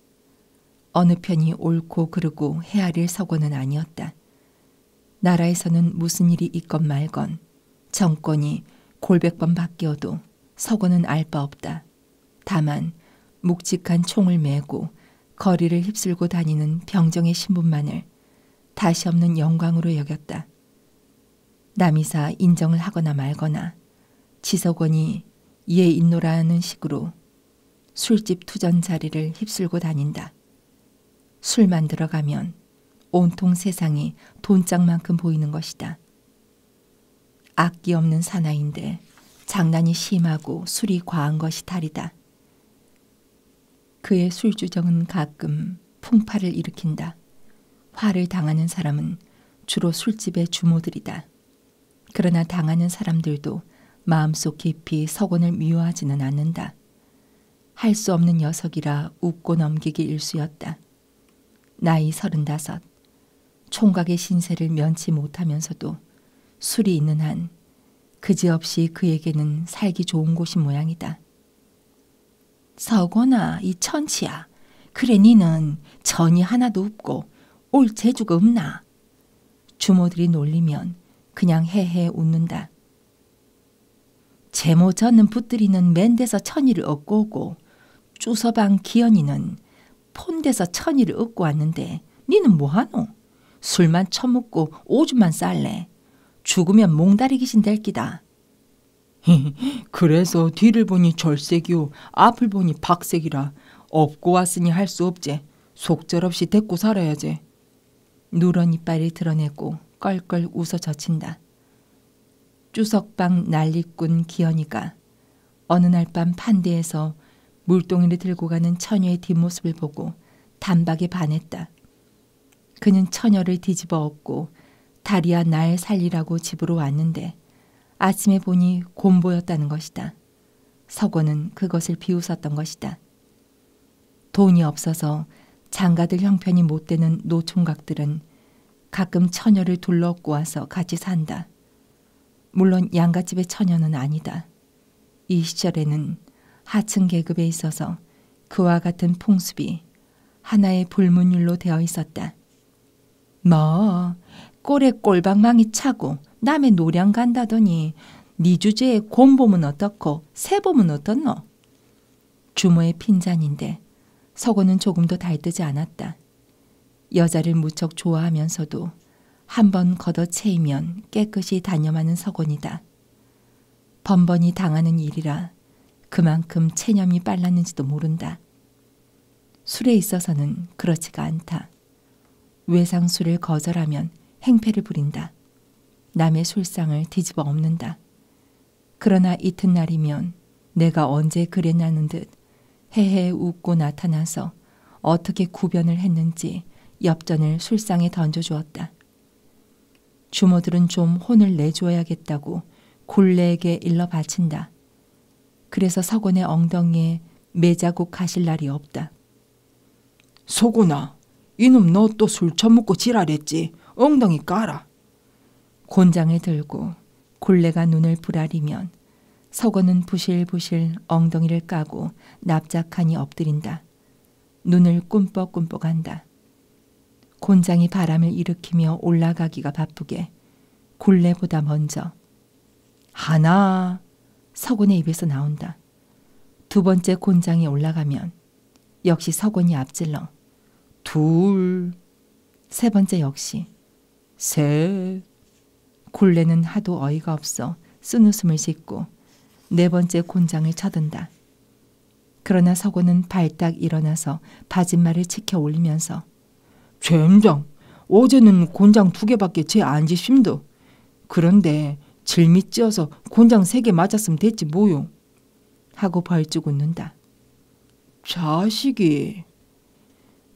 어느 편이 옳고 그르고 헤아릴 서곤은 아니었다. 나라에서는 무슨 일이 있건 말건 정권이 골백번 바뀌어도 서곤은 알 바 없다. 다만 묵직한 총을 메고 거리를 휩쓸고 다니는 병정의 신분만을 다시 없는 영광으로 여겼다. 남이사 인정을 하거나 말거나 지석원이 이에 있노라는 식으로 술집 투전 자리를 휩쓸고 다닌다. 술만 들어가면 온통 세상이 돈짝만큼 보이는 것이다. 악기 없는 사나이인데 장난이 심하고 술이 과한 것이 탈이다. 그의 술주정은 가끔 풍파를 일으킨다. 화를 당하는 사람은 주로 술집의 주모들이다. 그러나 당하는 사람들도 마음속 깊이 서곤을 미워하지는 않는다. 할 수 없는 녀석이라 웃고 넘기기 일쑤였다. 나이 35, 총각의 신세를 면치 못하면서도 술이 있는 한 그지없이 그에게는 살기 좋은 곳이 모양이다. 서곤아, 이 천치야. 그래 니는 전이 하나도 없고 올 재주가 없나? 주모들이 놀리면 그냥 헤헤 웃는다. 제모 젓는 붙들이는 맨데서 천이를 얻고 오고 주서방 기현이는 폰데서 천이를 얻고 왔는데 니는 뭐하노? 술만 처먹고 오줌만 쌀래. 죽으면 몽다리 귀신 될 기다. 그래서 뒤를 보니 절색이요 앞을 보니 박색이라 없고 왔으니 할 수 없제. 속절없이 데리고 살아야지. 누런 이빨을 드러내고 껄껄 웃어 젖힌다. 주석방 난리꾼 기현이가 어느 날 밤 판대에서 물동이를 들고 가는 처녀의 뒷모습을 보고 단박에 반했다. 그는 처녀를 뒤집어 엎고 다리야 날 살리라고 집으로 왔는데 아침에 보니 곰보였다는 것이다. 서곤은 그것을 비웃었던 것이다. 돈이 없어서 장가들 형편이 못 되는 노총각들은 가끔 처녀를 둘러엎고 와서 같이 산다. 물론 양갓집의 처녀는 아니다. 이 시절에는 하층 계급에 있어서 그와 같은 풍습이 하나의 불문율로 되어 있었다. 뭐 꼴에 꼴방망이 차고 남의 노량 간다더니 네 주제에 곰보면 어떻고 새보면 어떻노? 주모의 핀잔인데 서곤은 조금도 달뜨지 않았다. 여자를 무척 좋아하면서도 한번 걷어채이면 깨끗이 단념하는 서곤이다. 번번이 당하는 일이라 그만큼 체념이 빨랐는지도 모른다. 술에 있어서는 그렇지가 않다. 외상술을 거절하면 행패를 부린다. 남의 술상을 뒤집어 엎는다. 그러나 이튿날이면 내가 언제 그랬냐는 듯 헤헤 웃고 나타나서 어떻게 구변을 했는지 엽전을 술상에 던져주었다. 주모들은 좀 혼을 내줘야겠다고 굴레에게 일러 바친다. 그래서 석원의 엉덩이에 매자국 가실 날이 없다. 석원아, 이놈 너 또 술 처먹고 지랄했지. 엉덩이 까라. 곤장을 들고 굴레가 눈을 부라리면 석원은 부실부실 엉덩이를 까고 납작하니 엎드린다. 눈을 꿈뻑꿈뻑한다. 곤장이 바람을 일으키며 올라가기가 바쁘게 굴레보다 먼저 하나 석원의 입에서 나온다. 두 번째 곤장이 올라가면 역시 석원이 앞질러 둘, 세 번째 역시 셋. 굴레는 하도 어이가 없어 쓴웃음을 짓고 네 번째 곤장을 쳐든다. 그러나 석원은 발딱 일어나서 바짓말을 치켜 올리면서 젠장, 어제는 곤장 2개밖에 채 안 지심도. 그런데 질미 찌어서 곤장 3개 맞았으면 됐지 뭐요. 하고 벌쭉 웃는다. 자식이.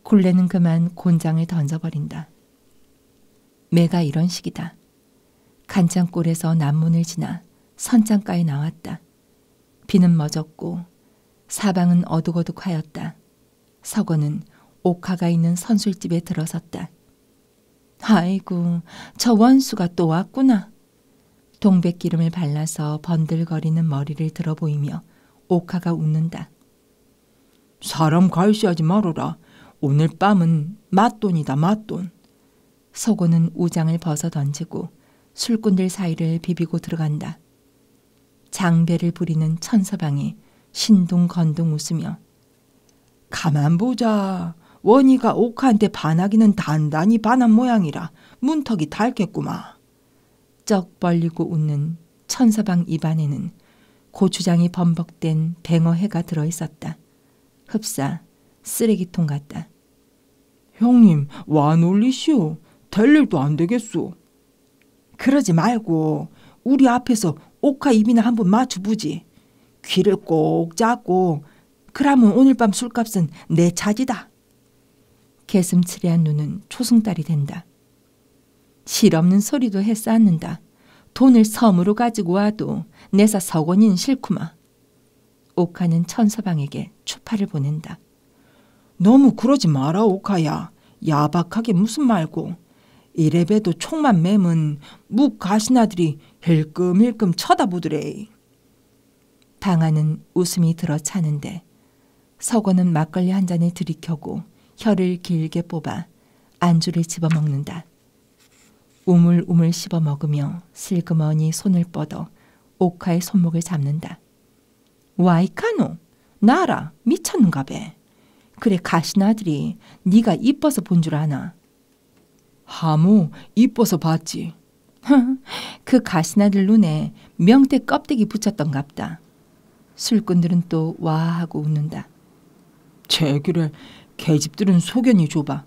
굴레는 그만 곤장을 던져버린다. 매가 이런 식이다. 간장골에서 남문을 지나 선장가에 나왔다. 비는 멎었고 사방은 어둑어둑하였다. 석원은 옥화가 있는 선술집에 들어섰다. 아이고, 저 원수가 또 왔구나. 동백기름을 발라서 번들거리는 머리를 들어 보이며 옥화가 웃는다. 사람 갈시하지 말어라. 오늘 밤은 맞돈이다, 맞돈. 석원은 우장을 벗어 던지고 술꾼들 사이를 비비고 들어간다. 장배를 부리는 천서방이 신둥건둥 웃으며 가만 보자. 원희가 옥화한테 반하기는 단단히 반한 모양이라 문턱이 닳겠구마. 쩍 벌리고 웃는 천서방 입안에는 고추장이 범벅된 뱅어해가 들어있었다. 흡사 쓰레기통 같다. 형님, 와 놀리시오. 될 일도 안 되겠소. 그러지 말고 우리 앞에서 옥화 입이나 한번 맞춰보지. 귀를 꼭 잡고 그러면 오늘 밤 술값은 내 차지다. 개슴츠레한 눈은 초승달이 된다. 실없는 소리도 해쌓는다. 돈을 섬으로 가지고 와도 내사 석원인 싫구마. 옥화는 천서방에게 추파를 보낸다. 너무 그러지 마라 옥화야. 야박하게 무슨 말고. 이래봬도 총만 매면 묵 가시나들이 힐끔힐끔 쳐다보더래. 방아는 웃음이 들어차는데 석원은 막걸리 한 잔을 들이켜고 혀를 길게 뽑아 안주를 집어먹는다. 우물우물 씹어먹으며 슬그머니 손을 뻗어 옥화의 손목을 잡는다. 와이카노, 나라 미쳤는가배. 그래 가시나들이 네가 이뻐서 본 줄 아나. 하모 이뻐서 봤지. 그 가시나들 눈에 명태 껍데기 붙였던갑다. 술꾼들은 또 와하고 웃는다. 제기를 개집들은 소견이 좁아.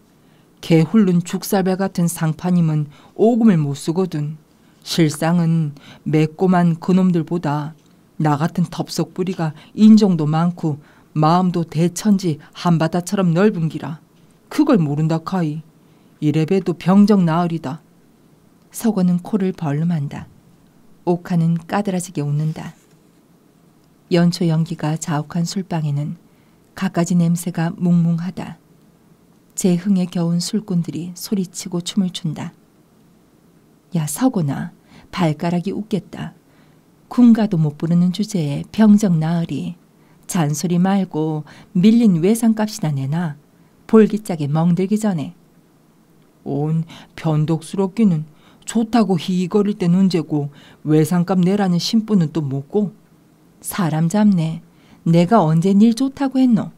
개 훑는 죽살배 같은 상파님은 오금을 못 쓰거든. 실상은 매꼬만 그놈들보다 나 같은 덥석부리가 인정도 많고 마음도 대천지 한바다처럼 넓은 기라. 그걸 모른다 카이. 이래봬도 병정 나으리다. 석원은 코를 벌름한다. 옥화는 까드라지게 웃는다. 연초 연기가 자욱한 술방에는 갖가지 냄새가 뭉뭉하다. 제 흥에 겨운 술꾼들이 소리치고 춤을 춘다. 야 석원아, 발가락이 웃겠다. 군가도 못 부르는 주제에 병정 나으리. 잔소리 말고 밀린 외상값이나 내놔. 볼기짝에 멍들기 전에. 온 변덕스럽기는 좋다고 희거릴 땐 언제고 외상값 내라는 심부는 또 뭐고. 사람 잡네. 내가 언제 일 좋다고 했노?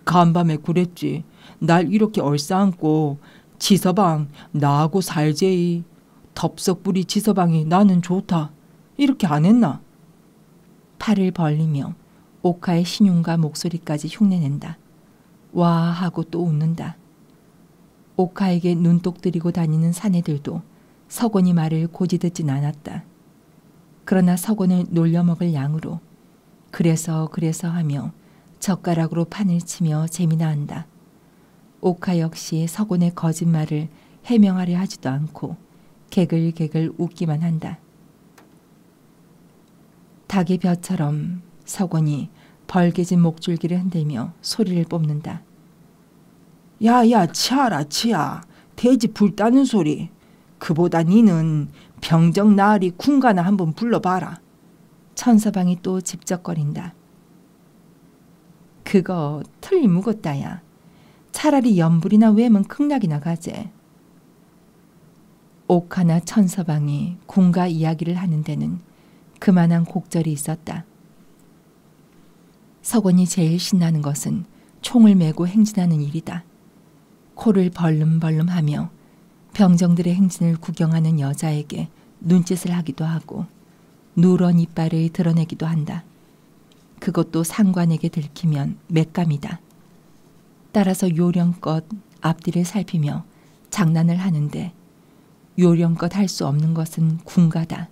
간밤에 그랬지. 날 이렇게 얼싸안고 지서방 나하고 살제이. 덥석부리 지서방이 나는 좋다. 이렇게 안 했나? 팔을 벌리며 옥화의 신용과 목소리까지 흉내낸다. 와 하고 또 웃는다. 옥화에게 눈독 들이고 다니는 사내들도 석원이 말을 고지 듣진 않았다. 그러나 석원을 놀려먹을 양으로 그래서 하며 젓가락으로 판을 치며 재미나 한다. 옥화 역시 석원의 거짓말을 해명하려 하지도 않고 개글개글 웃기만 한다. 닭의 벼처럼 석원이 벌개진 목줄기를 흔들며 소리를 뽑는다. 야야 치아라 치아. 돼지 불 따는 소리. 그보다 니는 병정 나으리 군가나 한번 불러봐라. 천서방이 또 집적거린다. 그거 틀리 묵었다야. 차라리 연불이나 외면 극락이나 가재. 옥하나 천서방이 군가 이야기를 하는 데는 그만한 곡절이 있었다. 석원이 제일 신나는 것은 총을 메고 행진하는 일이다. 코를 벌름벌름하며 병정들의 행진을 구경하는 여자에게 눈짓을 하기도 하고 누런 이빨을 드러내기도 한다. 그것도 상관에게 들키면 맥감이다. 따라서 요령껏 앞뒤를 살피며 장난을 하는데 요령껏 할 수 없는 것은 군가다.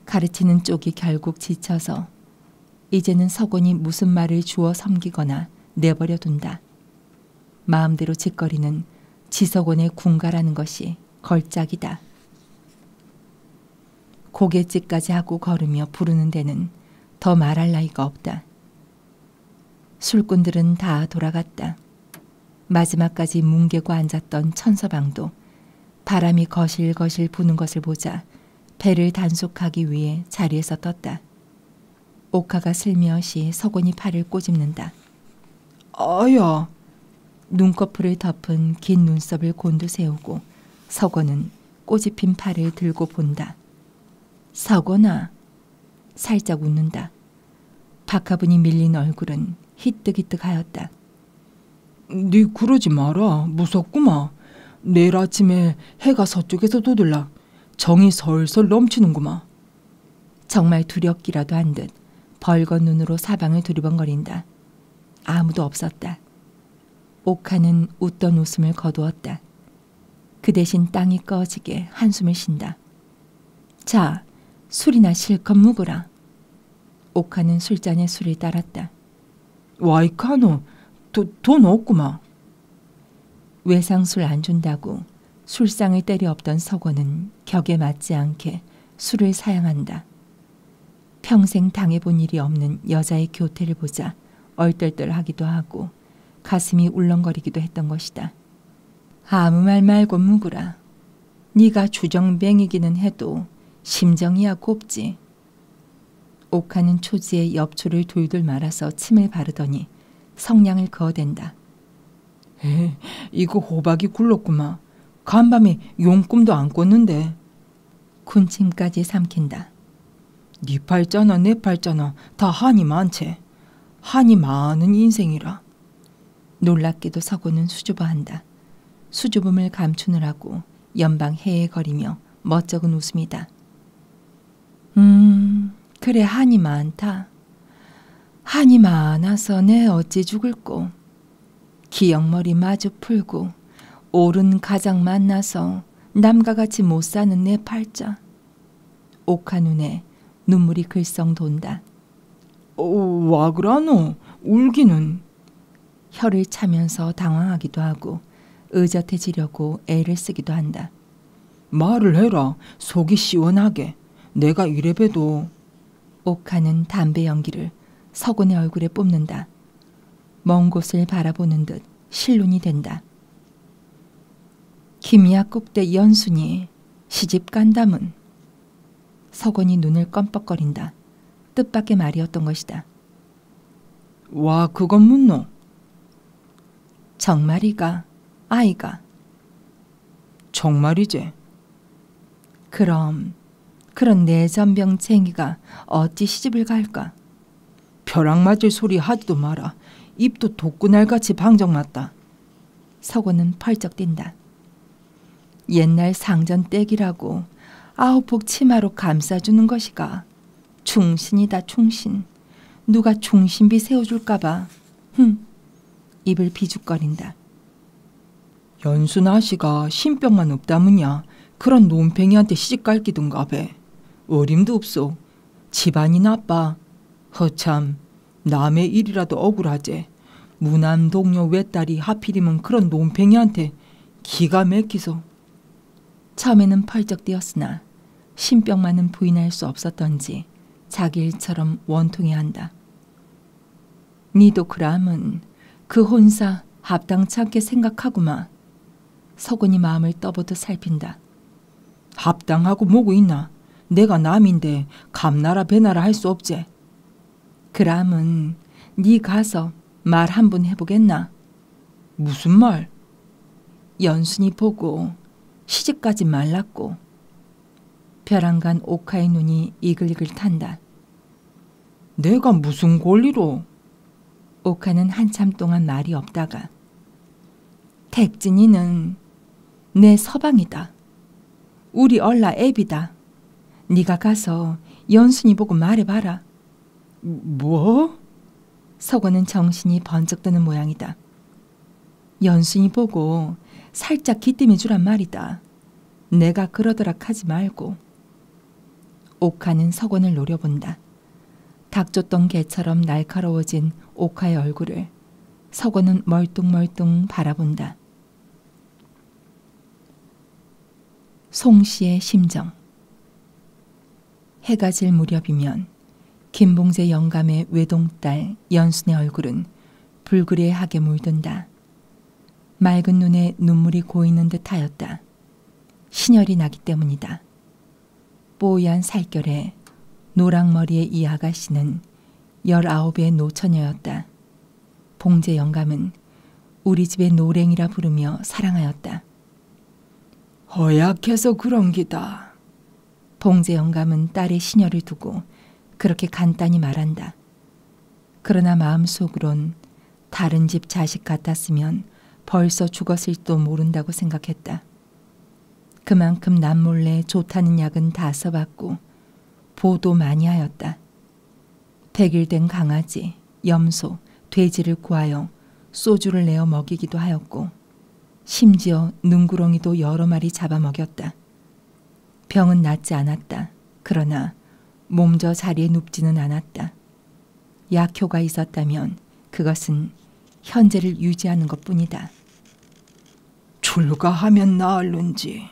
가르치는 쪽이 결국 지쳐서 이제는 석원이 무슨 말을 주어 섬기거나 내버려 둔다. 마음대로 짓거리는 지석원의 군가라는 것이 걸작이다. 고갯짓까지 하고 걸으며 부르는 데는 더 말할 나위가 없다. 술꾼들은 다 돌아갔다. 마지막까지 뭉개고 앉았던 천서방도 바람이 거실거실 부는 것을 보자 배를 단속하기 위해 자리에서 떴다. 옥하가 슬며시 석원이 팔을 꼬집는다. 아야. 눈꺼풀을 덮은 긴 눈썹을 곤두세우고 석원은 꼬집힌 팔을 들고 본다. 석원아. 살짝 웃는다. 박하분이 밀린 얼굴은 희뜩희뜩하였다. 네 그러지 마라. 무섭구마. 내일 아침에 해가 서쪽에서 돋을라. 정이 설설 넘치는구마. 정말 두렵기라도 한 듯 벌건 눈으로 사방을 두리번거린다. 아무도 없었다. 옥하는 웃던 웃음을 거두었다. 그 대신 땅이 꺼지게 한숨을 쉰다. 자, 술이나 실컷 묵으라. 옥하는 술잔에 술을 따랐다. 와이카노, 돈 없구마. 외상술 안 준다고 술상을 때려엎던 석원은 격에 맞지 않게 술을 사양한다. 평생 당해본 일이 없는 여자의 교태를 보자 얼떨떨하기도 하고 가슴이 울렁거리기도 했던 것이다. 아무 말 말고 묵으라. 네가 주정뱅이기는 해도 심정이야 곱지. 옥하는 초지에 엽초를 돌돌 말아서 침을 바르더니 성냥을 그어댄다. 이거 호박이 굴렀구마. 간밤에 용꿈도 안 꿨는데. 군침까지 삼킨다. 네 팔자나 내 팔자나 다 한이 많지. 한이 많은 인생이라. 놀랍게도 석원은 수줍어한다. 수줍음을 감추느라고 연방 헤헤거리며 멋쩍은 웃음이다. 그래 한이 많다. 한이 많아서 내 어찌 죽을꼬. 기역머리 마주 풀고 옳은 가장 만나서 남과 같이 못 사는 내 팔자. 옥하 눈에 눈물이 글썽 돈다. 와 그라노. 울기는. 혀를 차면서 당황하기도 하고 의젓해지려고 애를 쓰기도 한다. 말을 해라. 속이 시원하게. 내가 이래봬도. 옥하는 담배 연기를 석원의 얼굴에 뿜는다. 먼 곳을 바라보는 듯 실눈이 된다. 김야국대 연순이 시집 간담은. 석원이 눈을 껌뻑거린다. 뜻밖의 말이었던 것이다. 와 그건 묻노. 정말이가 아이가. 정말이지. 그럼 그런 내전병쟁이가 어찌 시집을 갈까? 벼락 맞을 소리 하지도 마라. 입도 독구날같이 방정맞다. 석원은 펄쩍 뛴다. 옛날 상전 떼기라고 아홉폭 치마로 감싸주는 것이가. 충신이다 충신. 누가 충신비 세워줄까봐. 입을 비죽거린다. 연순 아씨가 신병만 없다무냐. 그런 논팽이한테 시집갈 기든가 배. 어림도 없소. 집안이 나빠. 허참 남의 일이라도 억울하제. 무남 동료 외딸이 하필이면 그런 논팽이한테 기가 막히소. 처음에는 펄쩍 뛰었으나 신병만은 부인할 수 없었던지 자기 일처럼 원통해한다. 니도 그람은 그 혼사 합당치 않게 생각하구마. 서군이 마음을 떠보듯 살핀다. 합당하고 뭐고 있나? 내가 남인데 감나라 배나라 할 수 없제. 그람은 니 가서 말 한 번 해보겠나? 무슨 말? 연순이 보고 시집가지 말랐고. 벼랑간 옥화의 눈이 이글이글 탄다. 내가 무슨 권리로? 옥화는 한참 동안 말이 없다가 택진이는 내 서방이다. 우리 얼라 애비다. 네가 가서 연순이 보고 말해봐라. 뭐? 서건은 정신이 번쩍 드는 모양이다. 연순이 보고 살짝 기뜸해 주란 말이다. 내가 그러더라 하지 말고. 옥화는 서건을 노려본다. 닥쳤던 개처럼 날카로워진 옥화의 얼굴을 서건은 멀뚱멀뚱 바라본다. 송씨의 심정. 해가 질 무렵이면 김봉재 영감의 외동딸 연순의 얼굴은 불그레하게 물든다. 맑은 눈에 눈물이 고이는 듯 하였다. 신혈이 나기 때문이다. 뽀얀 살결에 노랑머리의 이 아가씨는 19의 노처녀였다. 봉재 영감은 우리 집의 노랭이라 부르며 사랑하였다. 허약해서 그런 기다. 봉재 영감은 딸의 신혈을 두고 그렇게 간단히 말한다. 그러나 마음속으론 다른 집 자식 같았으면 벌써 죽었을지도 모른다고 생각했다. 그만큼 남몰래 좋다는 약은 다 써봤고 보도 많이 하였다. 100일 된 강아지, 염소, 돼지를 구하여 소주를 내어 먹이기도 하였고 심지어 능구렁이도 여러 마리 잡아먹였다. 병은 낫지 않았다. 그러나 몸져 자리에 눕지는 않았다. 약효가 있었다면 그것은 현재를 유지하는 것뿐이다. 출가하면 나을는지.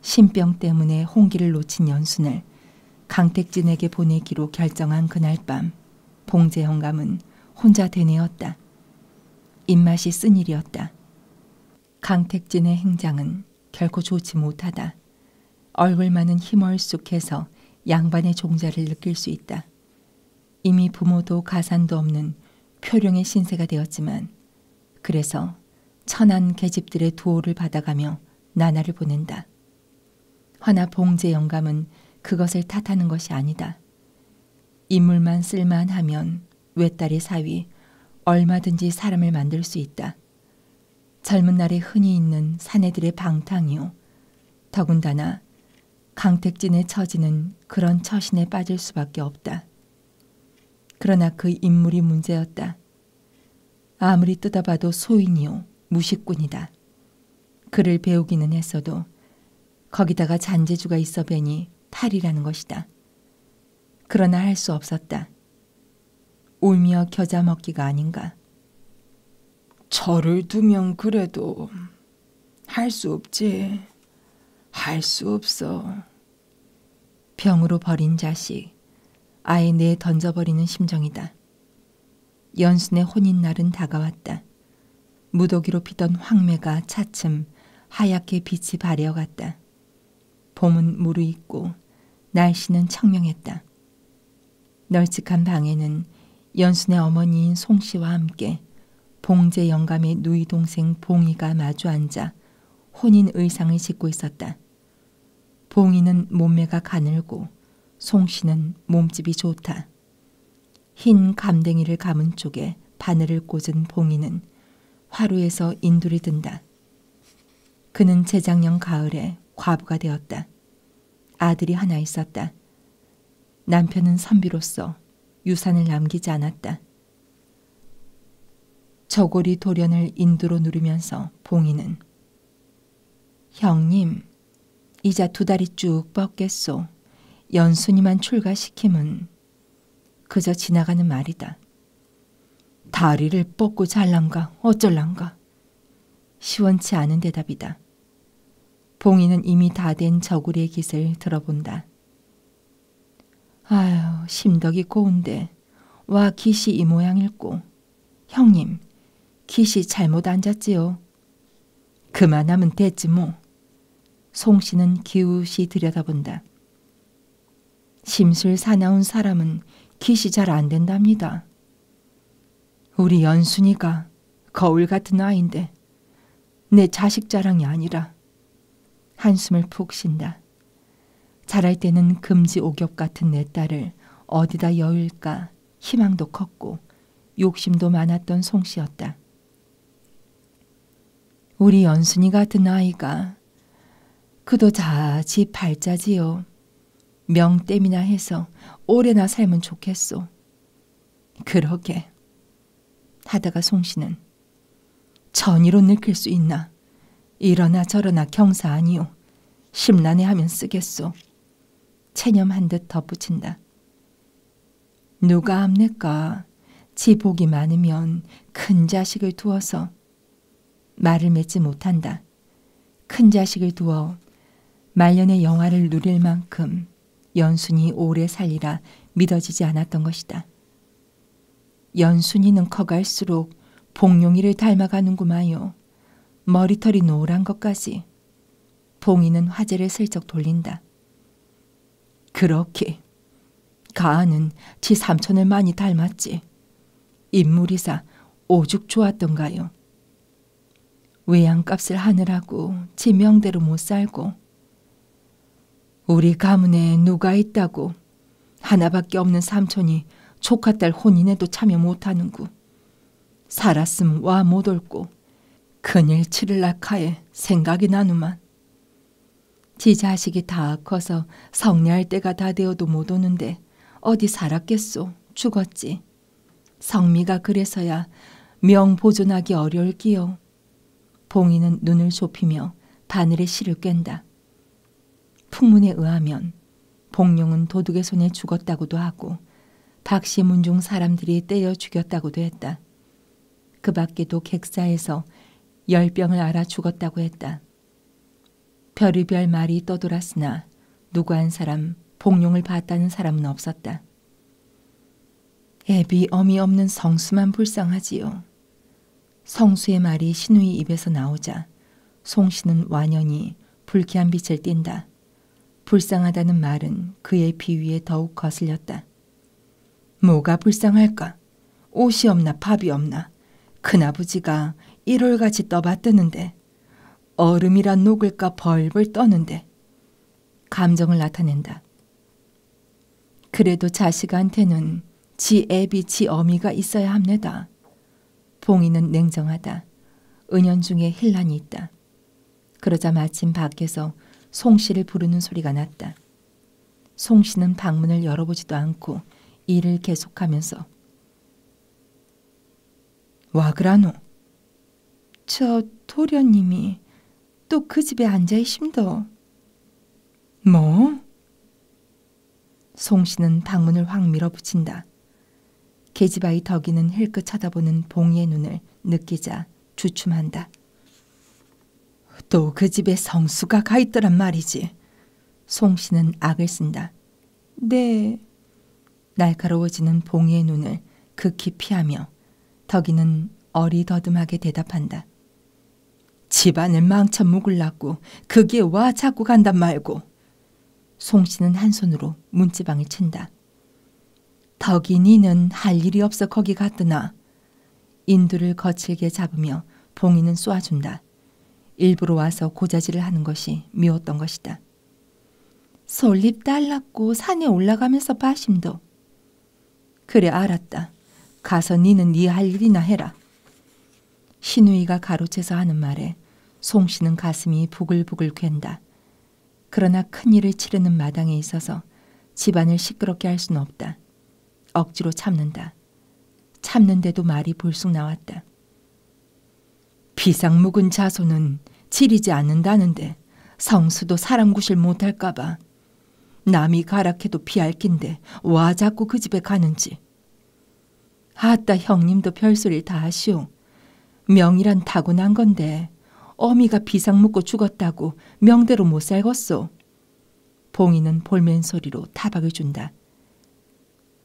신병 때문에 홍기를 놓친 연순을 강택진에게 보내기로 결정한 그날 밤 봉재 영감은 혼자 되뇌었다. 입맛이 쓴 일이었다. 강택진의 행장은 결코 좋지 못하다. 얼굴만은 힘얼쑥해서 양반의 종자를 느낄 수 있다. 이미 부모도 가산도 없는 표령의 신세가 되었지만 그래서 천한 계집들의 도호를 받아가며 나날을 보낸다. 허나 봉재 영감은 그것을 탓하는 것이 아니다. 인물만 쓸만하면 외딸의 사위 얼마든지 사람을 만들 수 있다. 젊은 날에 흔히 있는 사내들의 방탕이요. 더군다나 강택진의 처지는 그런 처신에 빠질 수밖에 없다. 그러나 그 인물이 문제였다. 아무리 뜯어봐도 소인이요 무식꾼이다. 글을 배우기는 했어도 거기다가 잔재주가 있어 뵈니 탈이라는 것이다. 그러나 할 수 없었다. 울며 겨자 먹기가 아닌가. 저를 두면 그래도 할 수 없지. 할 수 없어. 병으로 버린 자식, 아예 내에 던져버리는 심정이다. 연순의 혼인날은 다가왔다. 무더기로 피던 황매가 차츰 하얗게 빛이 바래어갔다. 봄은 무르익고 날씨는 청명했다. 널찍한 방에는 연순의 어머니인 송씨와 함께 봉재 영감의 누이 동생 봉이가 마주 앉아 혼인 의상을 짓고 있었다. 봉이는 몸매가 가늘고 송씨는 몸집이 좋다. 흰 감댕이를 감은 쪽에 바늘을 꽂은 봉이는 화루에서 인두를 든다. 그는 재작년 가을에 과부가 되었다. 아들이 하나 있었다. 남편은 선비로서 유산을 남기지 않았다. 저고리 돌연을 인두로 누르면서 봉이는 형님, 이자 2다리 쭉 뻗겠소. 연순이만 출가시킴은 그저 지나가는 말이다. 다리를 뻗고 잘란가 어쩔란가. 시원치 않은 대답이다. 봉이는 이미 다 된 저고리의 깃을 들어본다. 아유, 심덕이 고운데 와 깃이 이 모양일꼬. 형님, 깃이 잘못 앉았지요. 그만하면 됐지 뭐. 송씨는 기웃이 들여다본다. 심술 사나운 사람은 깃이 잘 안 된답니다. 우리 연순이가 거울 같은 아이인데 내 자식 자랑이 아니라. 한숨을 푹 쉰다. 자랄 때는 금지 오겹 같은 내 딸을 어디다 여울까 희망도 컸고 욕심도 많았던 송씨였다. 우리 연순이 같은 아이가 그도 다 지 발자지요. 명땜이나 해서 오래나 살면 좋겠소. 그러게. 하다가 송씨는 전의로 늙힐 수 있나. 이러나 저러나 경사 아니오. 심란해하면 쓰겠소. 체념한 듯 덧붙인다. 누가 압니까? 지 복이 많으면 큰 자식을 두어서. 말을 맺지 못한다. 큰 자식을 두어 말년의 영화를 누릴 만큼 연순이 오래 살리라 믿어지지 않았던 것이다. 연순이는 커갈수록 봉용이를 닮아가는구마요. 머리털이 노란 것까지. 봉이는 화제를 슬쩍 돌린다. 그렇게 가은은 지 삼촌을 많이 닮았지. 인물이사 오죽 좋았던가요. 외양값을 하느라고 지 명대로 못 살고. 우리 가문에 누가 있다고 하나밖에 없는 삼촌이 조카딸 혼인에도 참여 못하는구. 살았음 와 못 올고 큰일 치를라 카에 생각이 나누만. 지 자식이 다 커서 성례할 때가 다 되어도 못 오는데 어디 살았겠소. 죽었지. 성미가 그래서야 명 보존하기 어려울기요. 봉이는 눈을 좁히며 바늘에 실을 꿰다. 풍문에 의하면 봉룡은 도둑의 손에 죽었다고도 하고 박씨 문중 사람들이 떼어 죽였다고도 했다. 그 밖에도 객사에서 열병을 앓아 죽었다고 했다. 별의별 말이 떠돌았으나 누구 한 사람 봉룡을 봤다는 사람은 없었다. 애비 어미 없는 성수만 불쌍하지요. 성수의 말이 신우이 입에서 나오자 송씨는 완연히 불쾌한 빛을 띈다. 불쌍하다는 말은 그의 비위에 더욱 거슬렸다. 뭐가 불쌍할까? 옷이 없나 밥이 없나? 큰아버지가 일월같이 떠받드는데 얼음이란 녹을까 벌벌 떠는데. 감정을 나타낸다. 그래도 자식한테는 지 애비 지 어미가 있어야 합니다. 봉이는 냉정하다. 은연중에 힐난이 있다. 그러자 마침 밖에서 송씨를 부르는 소리가 났다. 송씨는 방문을 열어보지도 않고 일을 계속하면서 와 그라노. 저 도련님이 또 그 집에 앉아이심도. 뭐? 송씨는 방문을 확 밀어붙인다. 계집아이 덕이는 힐끗 쳐다보는 봉이의 눈을 느끼자 주춤한다. 또 그 집에 성수가 가 있더란 말이지. 송씨는 악을 쓴다. 네. 날카로워지는 봉이의 눈을 극히 피하며 덕이는 어리더듬하게 대답한다. 집안을 망쳐 묵으려고 그게 와 자꾸 간단 말고. 송씨는 한 손으로 문지방을 친다. 덕이 니는 할 일이 없어 거기 갔더나. 인두를 거칠게 잡으며 봉이는 쏘아준다. 일부러 와서 고자질을 하는 것이 미웠던 것이다. 솔잎 달랐고 산에 올라가면서 봐심도. 그래 알았다. 가서 니는 니 할 일이나 해라. 신우이가 가로채서 하는 말에 송씨는 가슴이 부글부글 괜다. 그러나 큰일을 치르는 마당에 있어서 집안을 시끄럽게 할 수는 없다. 억지로 참는다. 참는데도 말이 불쑥 나왔다. 비상 묵은 자손은 지리지 않는다는데 성수도 사람 구실 못할까 봐. 남이 가락해도 피할 낀데 와 자꾸 그 집에 가는지. 아따 형님도 별소리를 다 하시오. 명이란 타고난 건데 어미가 비상 묻고 죽었다고 명대로 못 살겄소. 봉이는 볼멘 소리로 타박을 준다.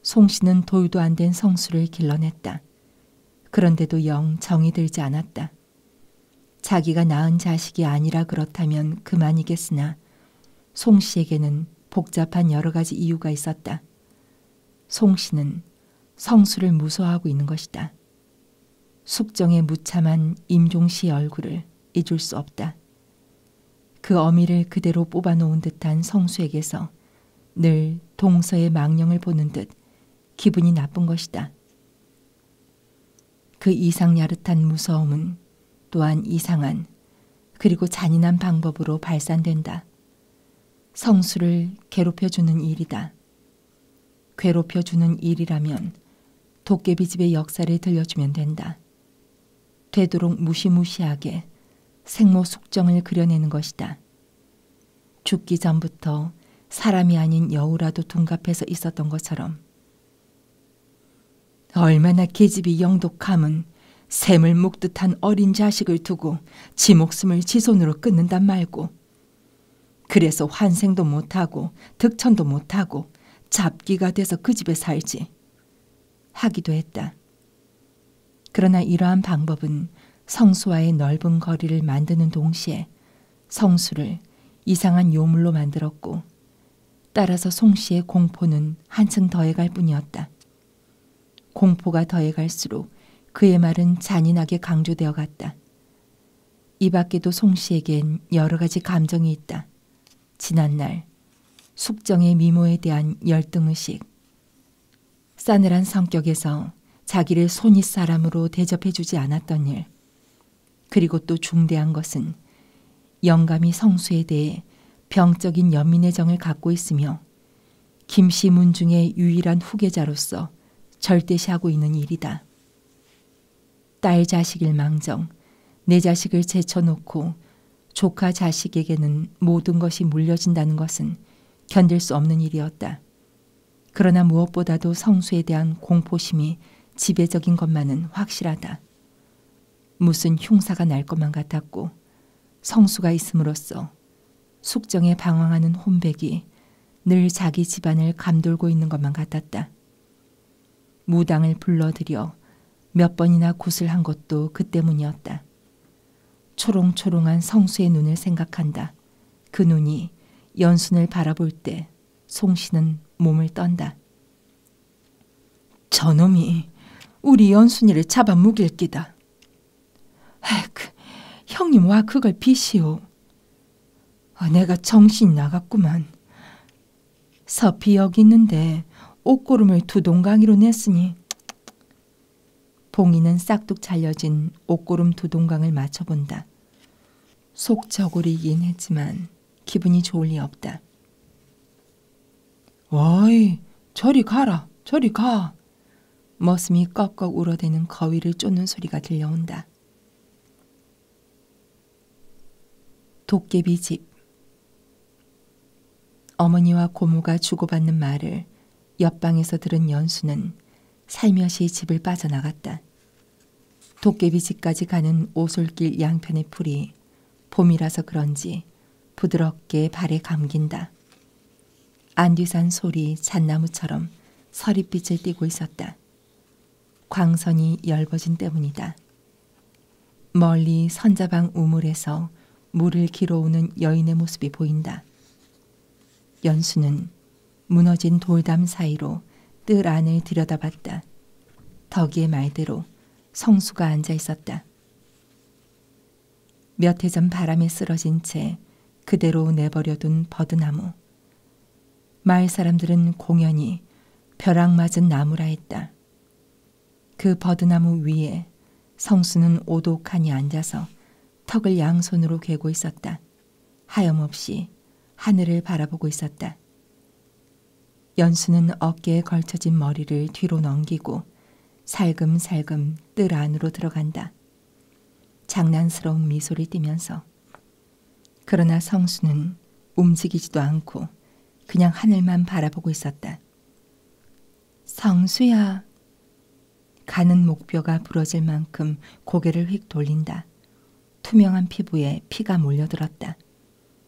송씨는 돌도 안 된 성수를 길러냈다. 그런데도 영 정이 들지 않았다. 자기가 낳은 자식이 아니라 그렇다면 그만이겠으나 송씨에게는 복잡한 여러 가지 이유가 있었다. 송씨는 성수를 무서워하고 있는 것이다. 숙정의 무참한 임종씨 얼굴을 잊을 수 없다. 그 어미를 그대로 뽑아놓은 듯한 성수에게서 늘 동서의 망령을 보는 듯 기분이 나쁜 것이다. 그 이상 야릇한 무서움은 또한 이상한 그리고 잔인한 방법으로 발산된다. 성수를 괴롭혀주는 일이다. 괴롭혀주는 일이라면 도깨비집의 역사를 들려주면 된다. 되도록 무시무시하게 생모 숙정을 그려내는 것이다. 죽기 전부터 사람이 아닌 여우라도 둔갑해서 있었던 것처럼. 얼마나 계집이 영독함은 샘을 묵듯한 어린 자식을 두고 지 목숨을 지 손으로 끊는단 말고, 그래서 환생도 못하고 득천도 못하고 잡기가 돼서 그 집에 살지 하기도 했다. 그러나 이러한 방법은 성수와의 넓은 거리를 만드는 동시에 성수를 이상한 요물로 만들었고, 따라서 송씨의 공포는 한층 더해갈 뿐이었다. 공포가 더해갈수록 그의 말은 잔인하게 강조되어 갔다. 이 밖에도 송씨에겐 여러 가지 감정이 있다. 지난날 숙정의 미모에 대한 열등의식, 싸늘한 성격에서 자기를 손윗 사람으로 대접해주지 않았던 일, 그리고 또 중대한 것은 영감이 성수에 대해 병적인 연민의 정을 갖고 있으며 김씨 문중의 유일한 후계자로서 절대시하고 있는 일이다. 딸 자식일 망정 내 자식을 제쳐놓고 조카 자식에게는 모든 것이 물려진다는 것은 견딜 수 없는 일이었다. 그러나 무엇보다도 성수에 대한 공포심이 지배적인 것만은 확실하다. 무슨 흉사가 날 것만 같았고, 성수가 있음으로써 숙정에 방황하는 혼백이 늘 자기 집안을 감돌고 있는 것만 같았다. 무당을 불러들여 몇 번이나 굿을 한 것도 그 때문이었다. 초롱초롱한 성수의 눈을 생각한다. 그 눈이 연순을 바라볼 때 송씨는 몸을 떤다. 저놈이 우리 연순이를 잡아 묵일 끼다. 에크, 형님 와 그걸 비시오. 내가 정신이 나갔구만. 서피 여기 있는데 옷고름을 두 동강이로 냈으니. 봉이는 싹둑 잘려진 옷고름 두 동강을 맞춰본다. 속 저고리긴 했지만 기분이 좋을 리 없다. 어이, 저리 가라, 저리 가. 머슴이 꺽꺽 울어대는 거위를 쫓는 소리가 들려온다. 도깨비 집. 어머니와 고모가 주고받는 말을 옆방에서 들은 연수는 살며시 집을 빠져나갔다. 도깨비 집까지 가는 오솔길 양편의 풀이 봄이라서 그런지 부드럽게 발에 감긴다. 안뒤산 소리 잣나무처럼 서릿빛을 띠고 있었다. 광선이 엷어진 때문이다. 멀리 선자방 우물에서 물을 길어오는 여인의 모습이 보인다. 연수는 무너진 돌담 사이로 뜰 안을 들여다봤다. 덕이의 말대로 성수가 앉아 있었다. 몇 해 전 바람에 쓰러진 채 그대로 내버려둔 버드나무. 마을 사람들은 공연히 벼락 맞은 나무라 했다. 그 버드나무 위에 성수는 오독하니 앉아서 턱을 양손으로 괴고 있었다. 하염없이 하늘을 바라보고 있었다. 연수는 어깨에 걸쳐진 머리를 뒤로 넘기고 살금살금 뜰 안으로 들어간다. 장난스러운 미소를 띠면서. 그러나 성수는 움직이지도 않고 그냥 하늘만 바라보고 있었다. 성수야. 가는 목뼈가 부러질 만큼 고개를 휙 돌린다. 투명한 피부에 피가 몰려들었다.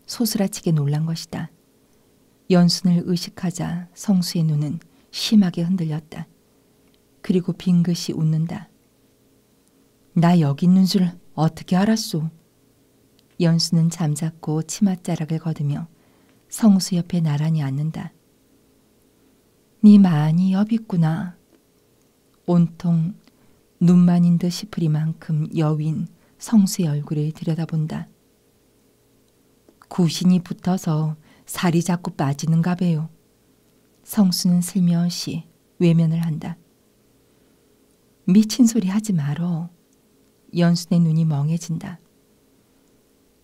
소스라치게 놀란 것이다. 연순을 의식하자 성수의 눈은 심하게 흔들렸다. 그리고 빙긋이 웃는다. 나 여기 있는 줄 어떻게 알았소? 연수는 잠자코 치맛자락을 걷으며 성수 옆에 나란히 앉는다. 니 많이 엽있구나. 온통 눈만인 듯 싶으리만큼 여윈 성수의 얼굴을 들여다본다. 구신이 붙어서 살이 자꾸 빠지는가 봐요. 성수는 슬며시 외면을 한다. 미친 소리 하지 말어. 연순의 눈이 멍해진다.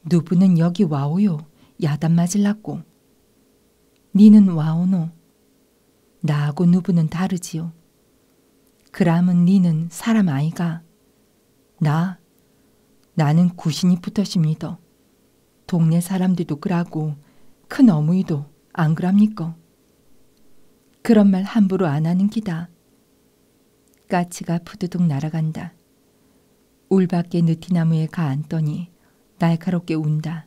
누구는 여기 와오요. 야단 맞을라고. 니는 와오노. 나하고 누구는 다르지요. 그람은 니는 사람 아이가. 나는 구신이 붙었습니다. 동네 사람들도 그러고 큰 어머니도 안 그럽니까? 그런 말 함부로 안 하는 기다. 까치가 푸드득 날아간다. 울밖에 느티나무에 가 앉더니 날카롭게 운다.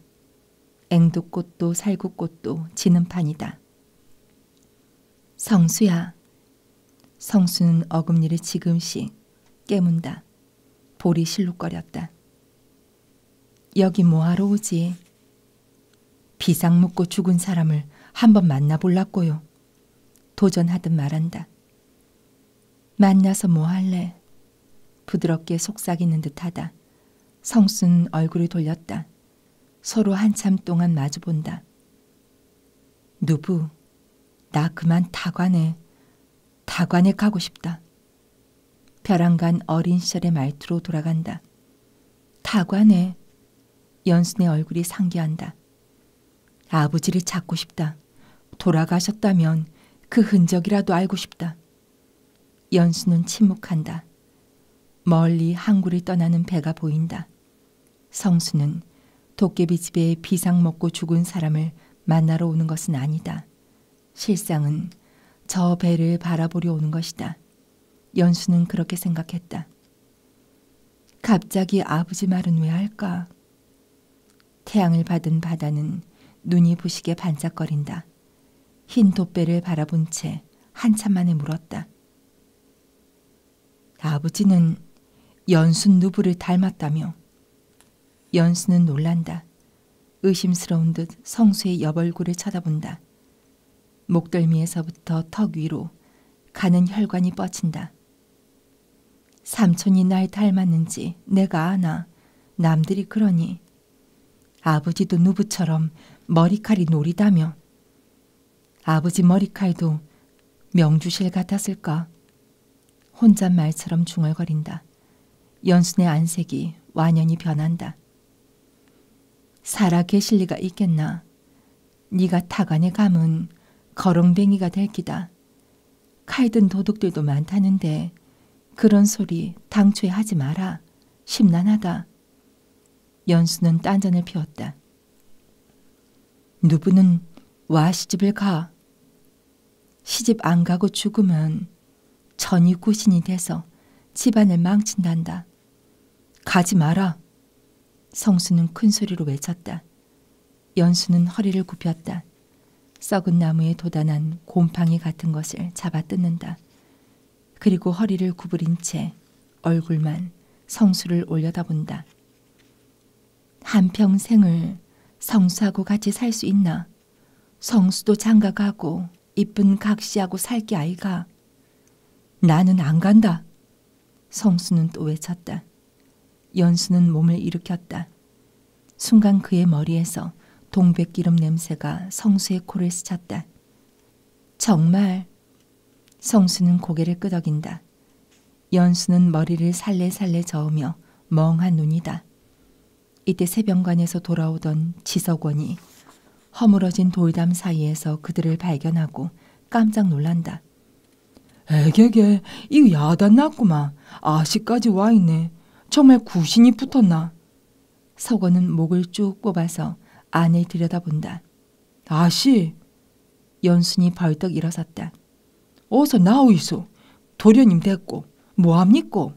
앵두꽃도 살구꽃도 지는 판이다. 성수야. 성수는 어금니를 지금씩 깨문다. 볼이 실룩거렸다. 여기 뭐하러 오지? 비상 묻고 죽은 사람을 한번 만나볼라고요. 도전하듯 말한다. 만나서 뭐할래? 부드럽게 속삭이는 듯하다. 성수는 얼굴을 돌렸다. 서로 한참 동안 마주본다. 누구? 나 그만 타관에 가고 싶다. 벼랑간 어린 시절의 말투로 돌아간다. 타관에. 연순의 얼굴이 상기한다. 아버지를 찾고 싶다. 돌아가셨다면 그 흔적이라도 알고 싶다. 연수는 침묵한다. 멀리 항구를 떠나는 배가 보인다. 성수는 도깨비집에 비상 먹고 죽은 사람을 만나러 오는 것은 아니다. 실상은 저 배를 바라보려 오는 것이다. 연수는 그렇게 생각했다. 갑자기 아버지 말은 왜 할까? 태양을 받은 바다는 눈이 부시게 반짝거린다. 흰 돛배를 바라본 채 한참 만에 물었다. 아버지는 연순 누부를 닮았다며. 연수는 놀란다. 의심스러운 듯 성수의 옆얼굴을 쳐다본다. 목덜미에서부터 턱 위로 가는 혈관이 뻗친다. 삼촌이 날 닮았는지 내가 아나. 남들이 그러니. 아버지도 누부처럼 머리칼이 노리다며. 아버지 머리칼도 명주실 같았을까? 혼잣말처럼 중얼거린다. 연순의 안색이 완연히 변한다. 살아 계실 리가 있겠나. 네가 타관에 가면 거렁뱅이가 될 기다. 칼든 도둑들도 많다는데 그런 소리 당초에 하지 마라. 심란하다. 연수는 딴전을 피웠다. 누구는 와 시집을 가. 시집 안 가고 죽으면 전이 구신이 돼서 집안을 망친단다. 가지 마라. 성수는 큰 소리로 외쳤다. 연수는 허리를 굽혔다. 썩은 나무에 돋아난 곰팡이 같은 것을 잡아 뜯는다. 그리고 허리를 구부린 채 얼굴만 성수를 올려다본다. 한평생을 성수하고 같이 살 수 있나? 성수도 장가가고 이쁜 각시하고 살게 아이가. 나는 안 간다. 성수는 또 외쳤다. 연수는 몸을 일으켰다. 순간 그의 머리에서 동백기름 냄새가 성수의 코를 스쳤다. 정말. 성수는 고개를 끄덕인다. 연수는 머리를 살레살레 저으며 멍한 눈이다. 이때 새병관에서 돌아오던 지석원이 허물어진 돌담 사이에서 그들을 발견하고 깜짝 놀란다. 에게게, 이거 야단 났구만. 아시까지 와 있네. 정말 구신이 붙었나? 석원은 목을 쭉 뽑아서 안을 들여다본다. 아씨. 연순이 벌떡 일어섰다. 어서 나오이소. 도련님 됐고 뭐합니까?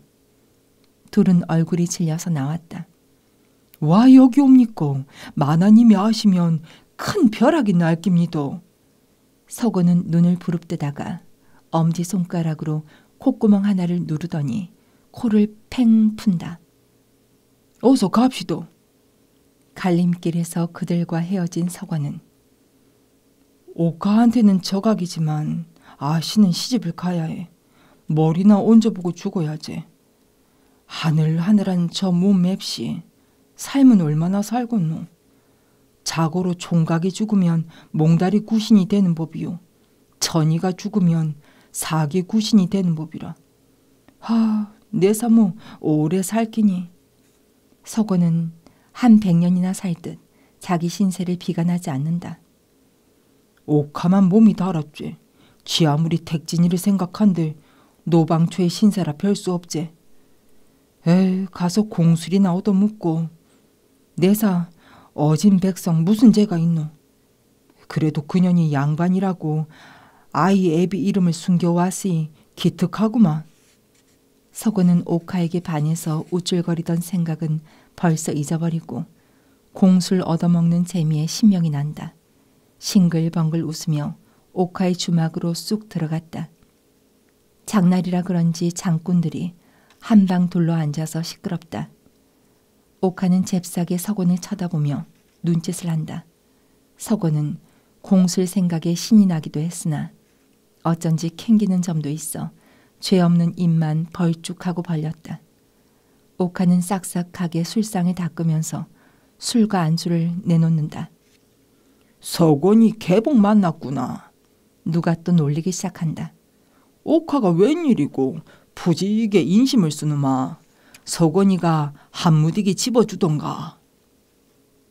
둘은 얼굴이 질려서 나왔다. 와 여기 옵니까? 마나님이 아시면 큰 벼락이 날 깁니다. 서고는 눈을 부릅뜨다가 엄지손가락으로 콧구멍 하나를 누르더니 코를 팽 푼다. 어서 갑시다. 갈림길에서 그들과 헤어진 서고는 오카한테는 저각이지만 아씨는 시집을 가야 해. 머리나 얹어보고 죽어야지. 하늘하늘한 저 몸 맵시 삶은 얼마나 살겄노. 자고로 총각이 죽으면 몽다리 구신이 되는 법이요. 전이가 죽으면 사기 구신이 되는 법이라. 내 사모 오래 살기니. 서고는 한 100년이나 살 듯 자기 신세를 비관하지 않는다. 옥하만 몸이 달았지. 지 아무리 택진이를 생각한들 노방초의 신세라 별 수 없지. 가서 공술이나 얻어묻고. 내사 어진 백성 무슨 죄가 있노. 그래도 그년이 양반이라고 아이 애비 이름을 숨겨왔으니 기특하구만. 서고는 옥하에게 반해서 우쭐거리던 생각은 벌써 잊어버리고 공술 얻어먹는 재미에 신명이 난다. 싱글벙글 웃으며 옥하의 주막으로 쑥 들어갔다. 장날이라 그런지 장꾼들이 한방 둘러앉아서 시끄럽다. 옥하는 잽싸게 서곤을 쳐다보며 눈짓을 한다. 서곤은 공술 생각에 신이 나기도 했으나 어쩐지 캥기는 점도 있어 죄 없는 입만 벌쭉하고 벌렸다. 옥하는 싹싹하게 술상을 닦으면서 술과 안주를 내놓는다. 서곤이 개복 만났구나. 누가 또 놀리기 시작한다. 옥하가 웬일이고 부지게 인심을 쓰누마. 서곤이가 한무디기 집어주던가.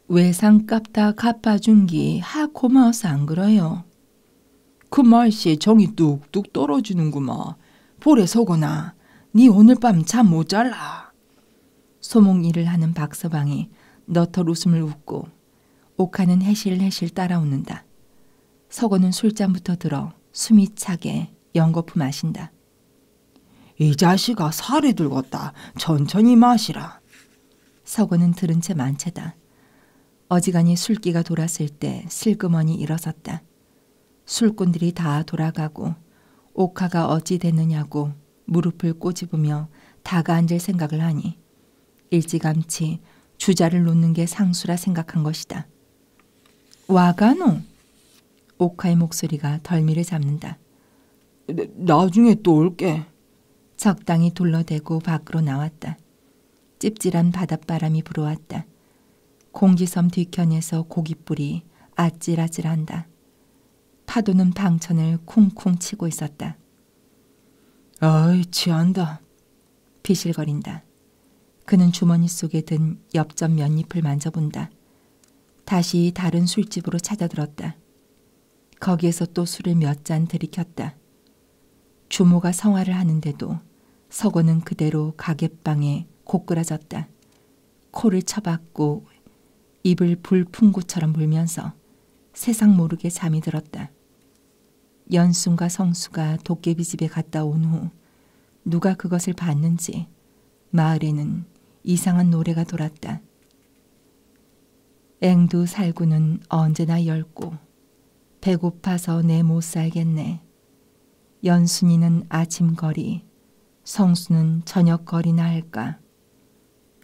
외상값 다 갚아준기 하 고마워서 안 그래요. 그 말씨에 정이 뚝뚝 떨어지는구마. 보래 서곤아, 니 오늘 밤 잠 못 잘라. 소목 일을 하는 박서방이 너털 웃음을 웃고 옥하는 해실해실 따라웃는다. 서곤은 술잔부터 들어 숨이 차게 연거푸 마신다. 이 자식아 살이 들겄다. 천천히 마시라. 서곤은 들은 채 만채다. 어지간히 술기가 돌았을 때 슬그머니 일어섰다. 술꾼들이 다 돌아가고 옥하가 어찌 됐느냐고 무릎을 꼬집으며 다가앉을 생각을 하니 일찌감치 주자를 놓는 게 상수라 생각한 것이다. 와가노? 옥하의 목소리가 덜미를 잡는다. 나중에 또 올게. 적당히 둘러대고 밖으로 나왔다. 찝찝한 바닷바람이 불어왔다. 공지섬 뒤편에서 고깃불이 아찔아찔한다. 파도는 방천을 쿵쿵 치고 있었다. 아이 취한다. 비실거린다. 그는 주머니 속에 든 엽전 면잎을 만져본다. 다시 다른 술집으로 찾아들었다. 거기에서 또 술을 몇 잔 들이켰다. 주모가 성화를 하는데도 서고는 그대로 가게방에 고꾸라졌다. 코를 쳐박고 입을 불풍구처럼 불면서 세상 모르게 잠이 들었다. 연순과 성수가 도깨비 집에 갔다 온 후 누가 그것을 봤는지 마을에는 이상한 노래가 돌았다. 앵두 살구는 언제나 엷고 배고파서 내 못 살겠네. 연순이는 아침거리, 성수는 저녁거리나 할까.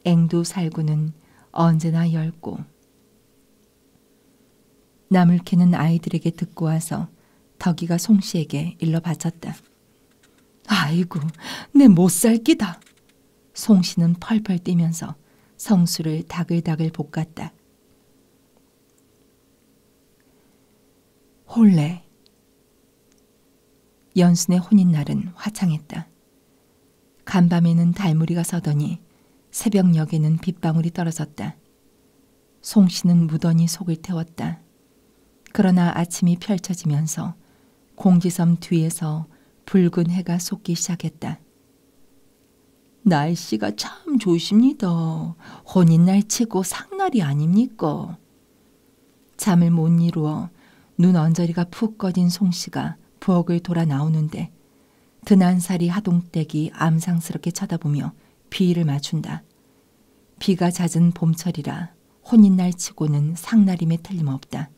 앵두 살구는 언제나 엷고. 나물 캐는 아이들에게 듣고 와서 덕이가 송씨에게 일러 바쳤다. 아이고 내 못 살기다. 송씨는 펄펄 뛰면서 성수를 다글다글 볶았다. 혼례. 연순의 혼인날은 화창했다. 간밤에는 달무리가 서더니 새벽녘에는 빗방울이 떨어졌다. 송씨는 무던히 속을 태웠다. 그러나 아침이 펼쳐지면서 공지섬 뒤에서 붉은 해가 솟기 시작했다. 날씨가 참 좋습니다. 혼인날 치고 상날이 아닙니까? 잠을 못 이루어 눈 언저리가 푹 꺼진 송씨가 부엌을 돌아 나오는데 드난살이 하동댁이 암상스럽게 쳐다보며 비위를 맞춘다. 비가 잦은 봄철이라 혼인날 치고는 상날임에 틀림없다.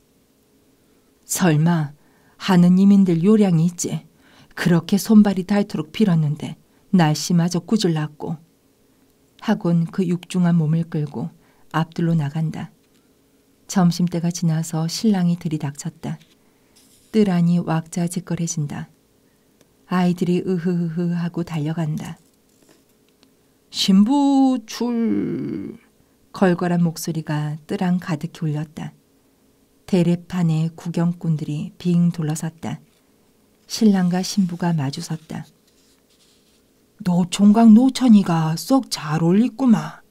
설마 하느님인들 요량이 있지. 그렇게 손발이 닳도록 빌었는데 날씨마저 꾸질났고. 하곤 그 육중한 몸을 끌고 앞들로 나간다. 점심때가 지나서 신랑이 들이닥쳤다. 뜰안이 왁자지껄해진다. 아이들이 으흐흐흐 하고 달려간다. 신부 출... 걸걸한 목소리가 뜰안 가득히 울렸다. 대례판에 구경꾼들이 빙 둘러섰다. 신랑과 신부가 마주섰다. 노총각 노천이가 썩 잘 어울리구마.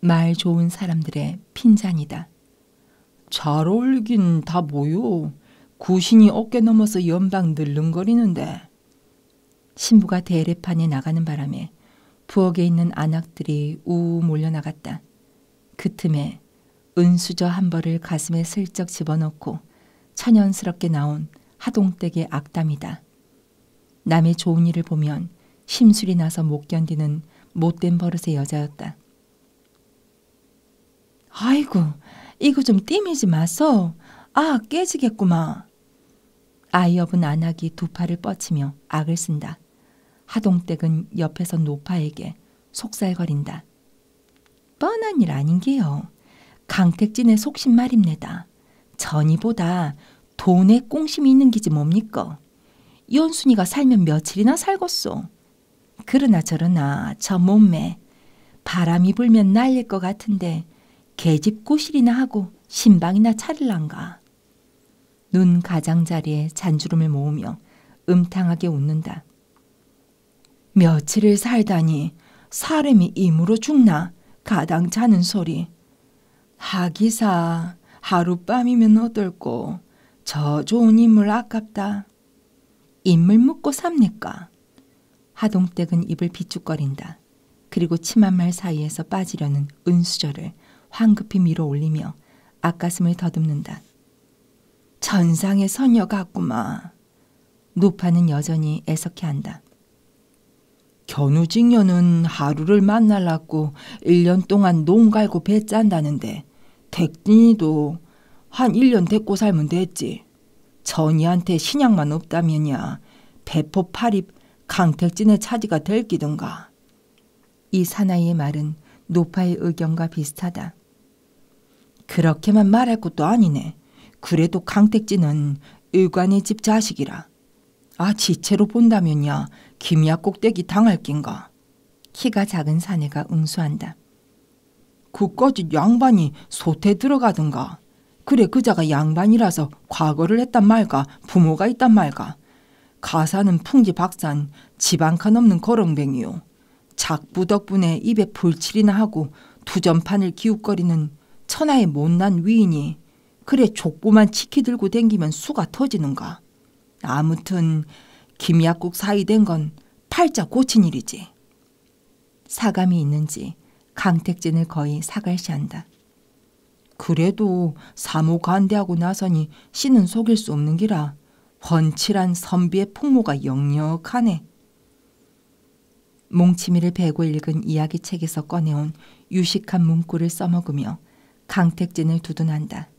말 좋은 사람들의 핀잔이다. 잘 어울리긴 다 뭐요. 구신이 어깨 넘어서 연방 늘름거리는데. 신부가 대례판에 나가는 바람에 부엌에 있는 안악들이 우우 몰려나갔다. 그 틈에 은수저 한 벌을 가슴에 슬쩍 집어넣고 천연스럽게 나온 하동댁의 악담이다. 남의 좋은 일을 보면 심술이 나서 못 견디는 못된 버릇의 여자였다. 아이고, 이거 좀 띠미지 마소. 아, 깨지겠구마. 아이업은 안악이 두 팔을 뻗치며 악을 쓴다. 하동댁은 옆에서 노파에게 속살거린다. 뻔한 일 아닌게요. 강택진의 속신 말입니다. 전이보다 돈에 꽁심이 있는 기지 뭡니까? 연순이가 살면 며칠이나 살겄소. 그러나 저러나 저 몸매 바람이 불면 날릴 것 같은데 계집 고실이나 하고 신방이나 차릴란가. 눈 가장자리에 잔주름을 모으며 음탕하게 웃는다. 며칠을 살다니 사람이 임으로 죽나 가당 자는 소리. 하기사 하룻밤이면 어떨꼬. 저 좋은 인물 아깝다. 인물 묻고 삽니까? 하동댁은 입을 비축거린다. 그리고 침 한 말 사이에서 빠지려는 은수저를 황급히 밀어 올리며 앞가슴을 더듬는다. 천상의 선녀 같구마. 노파는 여전히 애석해한다. 견우직녀는 하루를 만날라고 1년 동안 농 갈고 배 짠다는데 택진이도 한 1년 데리고 살면 됐지. 전이한테 신약만 없다면야 배포 팔입 강택진의 차지가 될 기든가. 이 사나이의 말은 노파의 의견과 비슷하다. 그렇게만 말할 것도 아니네. 그래도 강택진은 의관의 집 자식이라. 아, 지체로 본다면야 김약곡대기 당할 낀가. 키가 작은 사내가 응수한다. 그까지 양반이 소태 들어가든가. 그래 그자가 양반이라서 과거를 했단 말까 부모가 있단 말까. 가사는 풍지박산 집 한 칸 없는 거렁뱅이요. 작부 덕분에 입에 불칠이나 하고 두전판을 기웃거리는 천하의 못난 위인이 그래 족보만 치키 들고 댕기면 수가 터지는가. 아무튼 김약국 사이 된 건 팔자 고친 일이지. 사감이 있는지 강택진을 거의 사갈시한다. 그래도 사모 간대하고 나서니 씨는 속일 수 없는 기라. 훤칠한 선비의 풍모가 역력하네. 몽치미를 베고 읽은 이야기책에서 꺼내온 유식한 문구를 써먹으며 강택진을 두둔한다.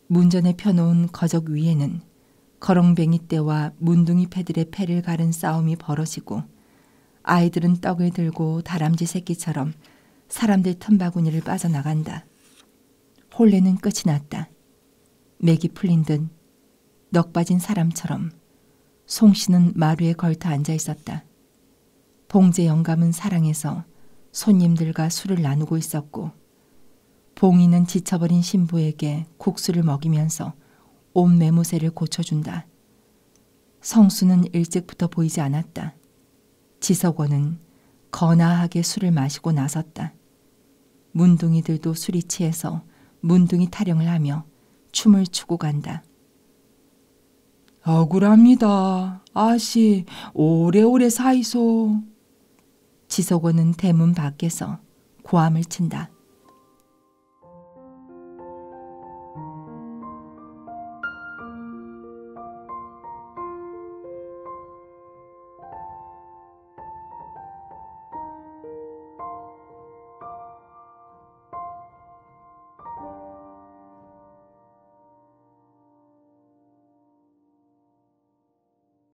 문전에 펴놓은 거적 위에는 거렁뱅이 떼와 문둥이 패들의 패를 가른 싸움이 벌어지고 아이들은 떡을 들고 다람쥐 새끼처럼 사람들 틈바구니를 빠져나간다. 혼례는 끝이 났다. 맥이 풀린 듯 넋 빠진 사람처럼 송씨는 마루에 걸터 앉아 있었다. 봉제 영감은 사랑해서 손님들과 술을 나누고 있었고 봉이는 지쳐버린 신부에게 국수를 먹이면서 옷 매무새를 고쳐준다. 성수는 일찍부터 보이지 않았다. 지석원은 거나하게 술을 마시고 나섰다. 문둥이들도 술이 취해서 문둥이 타령을 하며 춤을 추고 간다. 억울합니다. 아씨 오래오래 사이소. 지석원은 대문 밖에서 고함을 친다.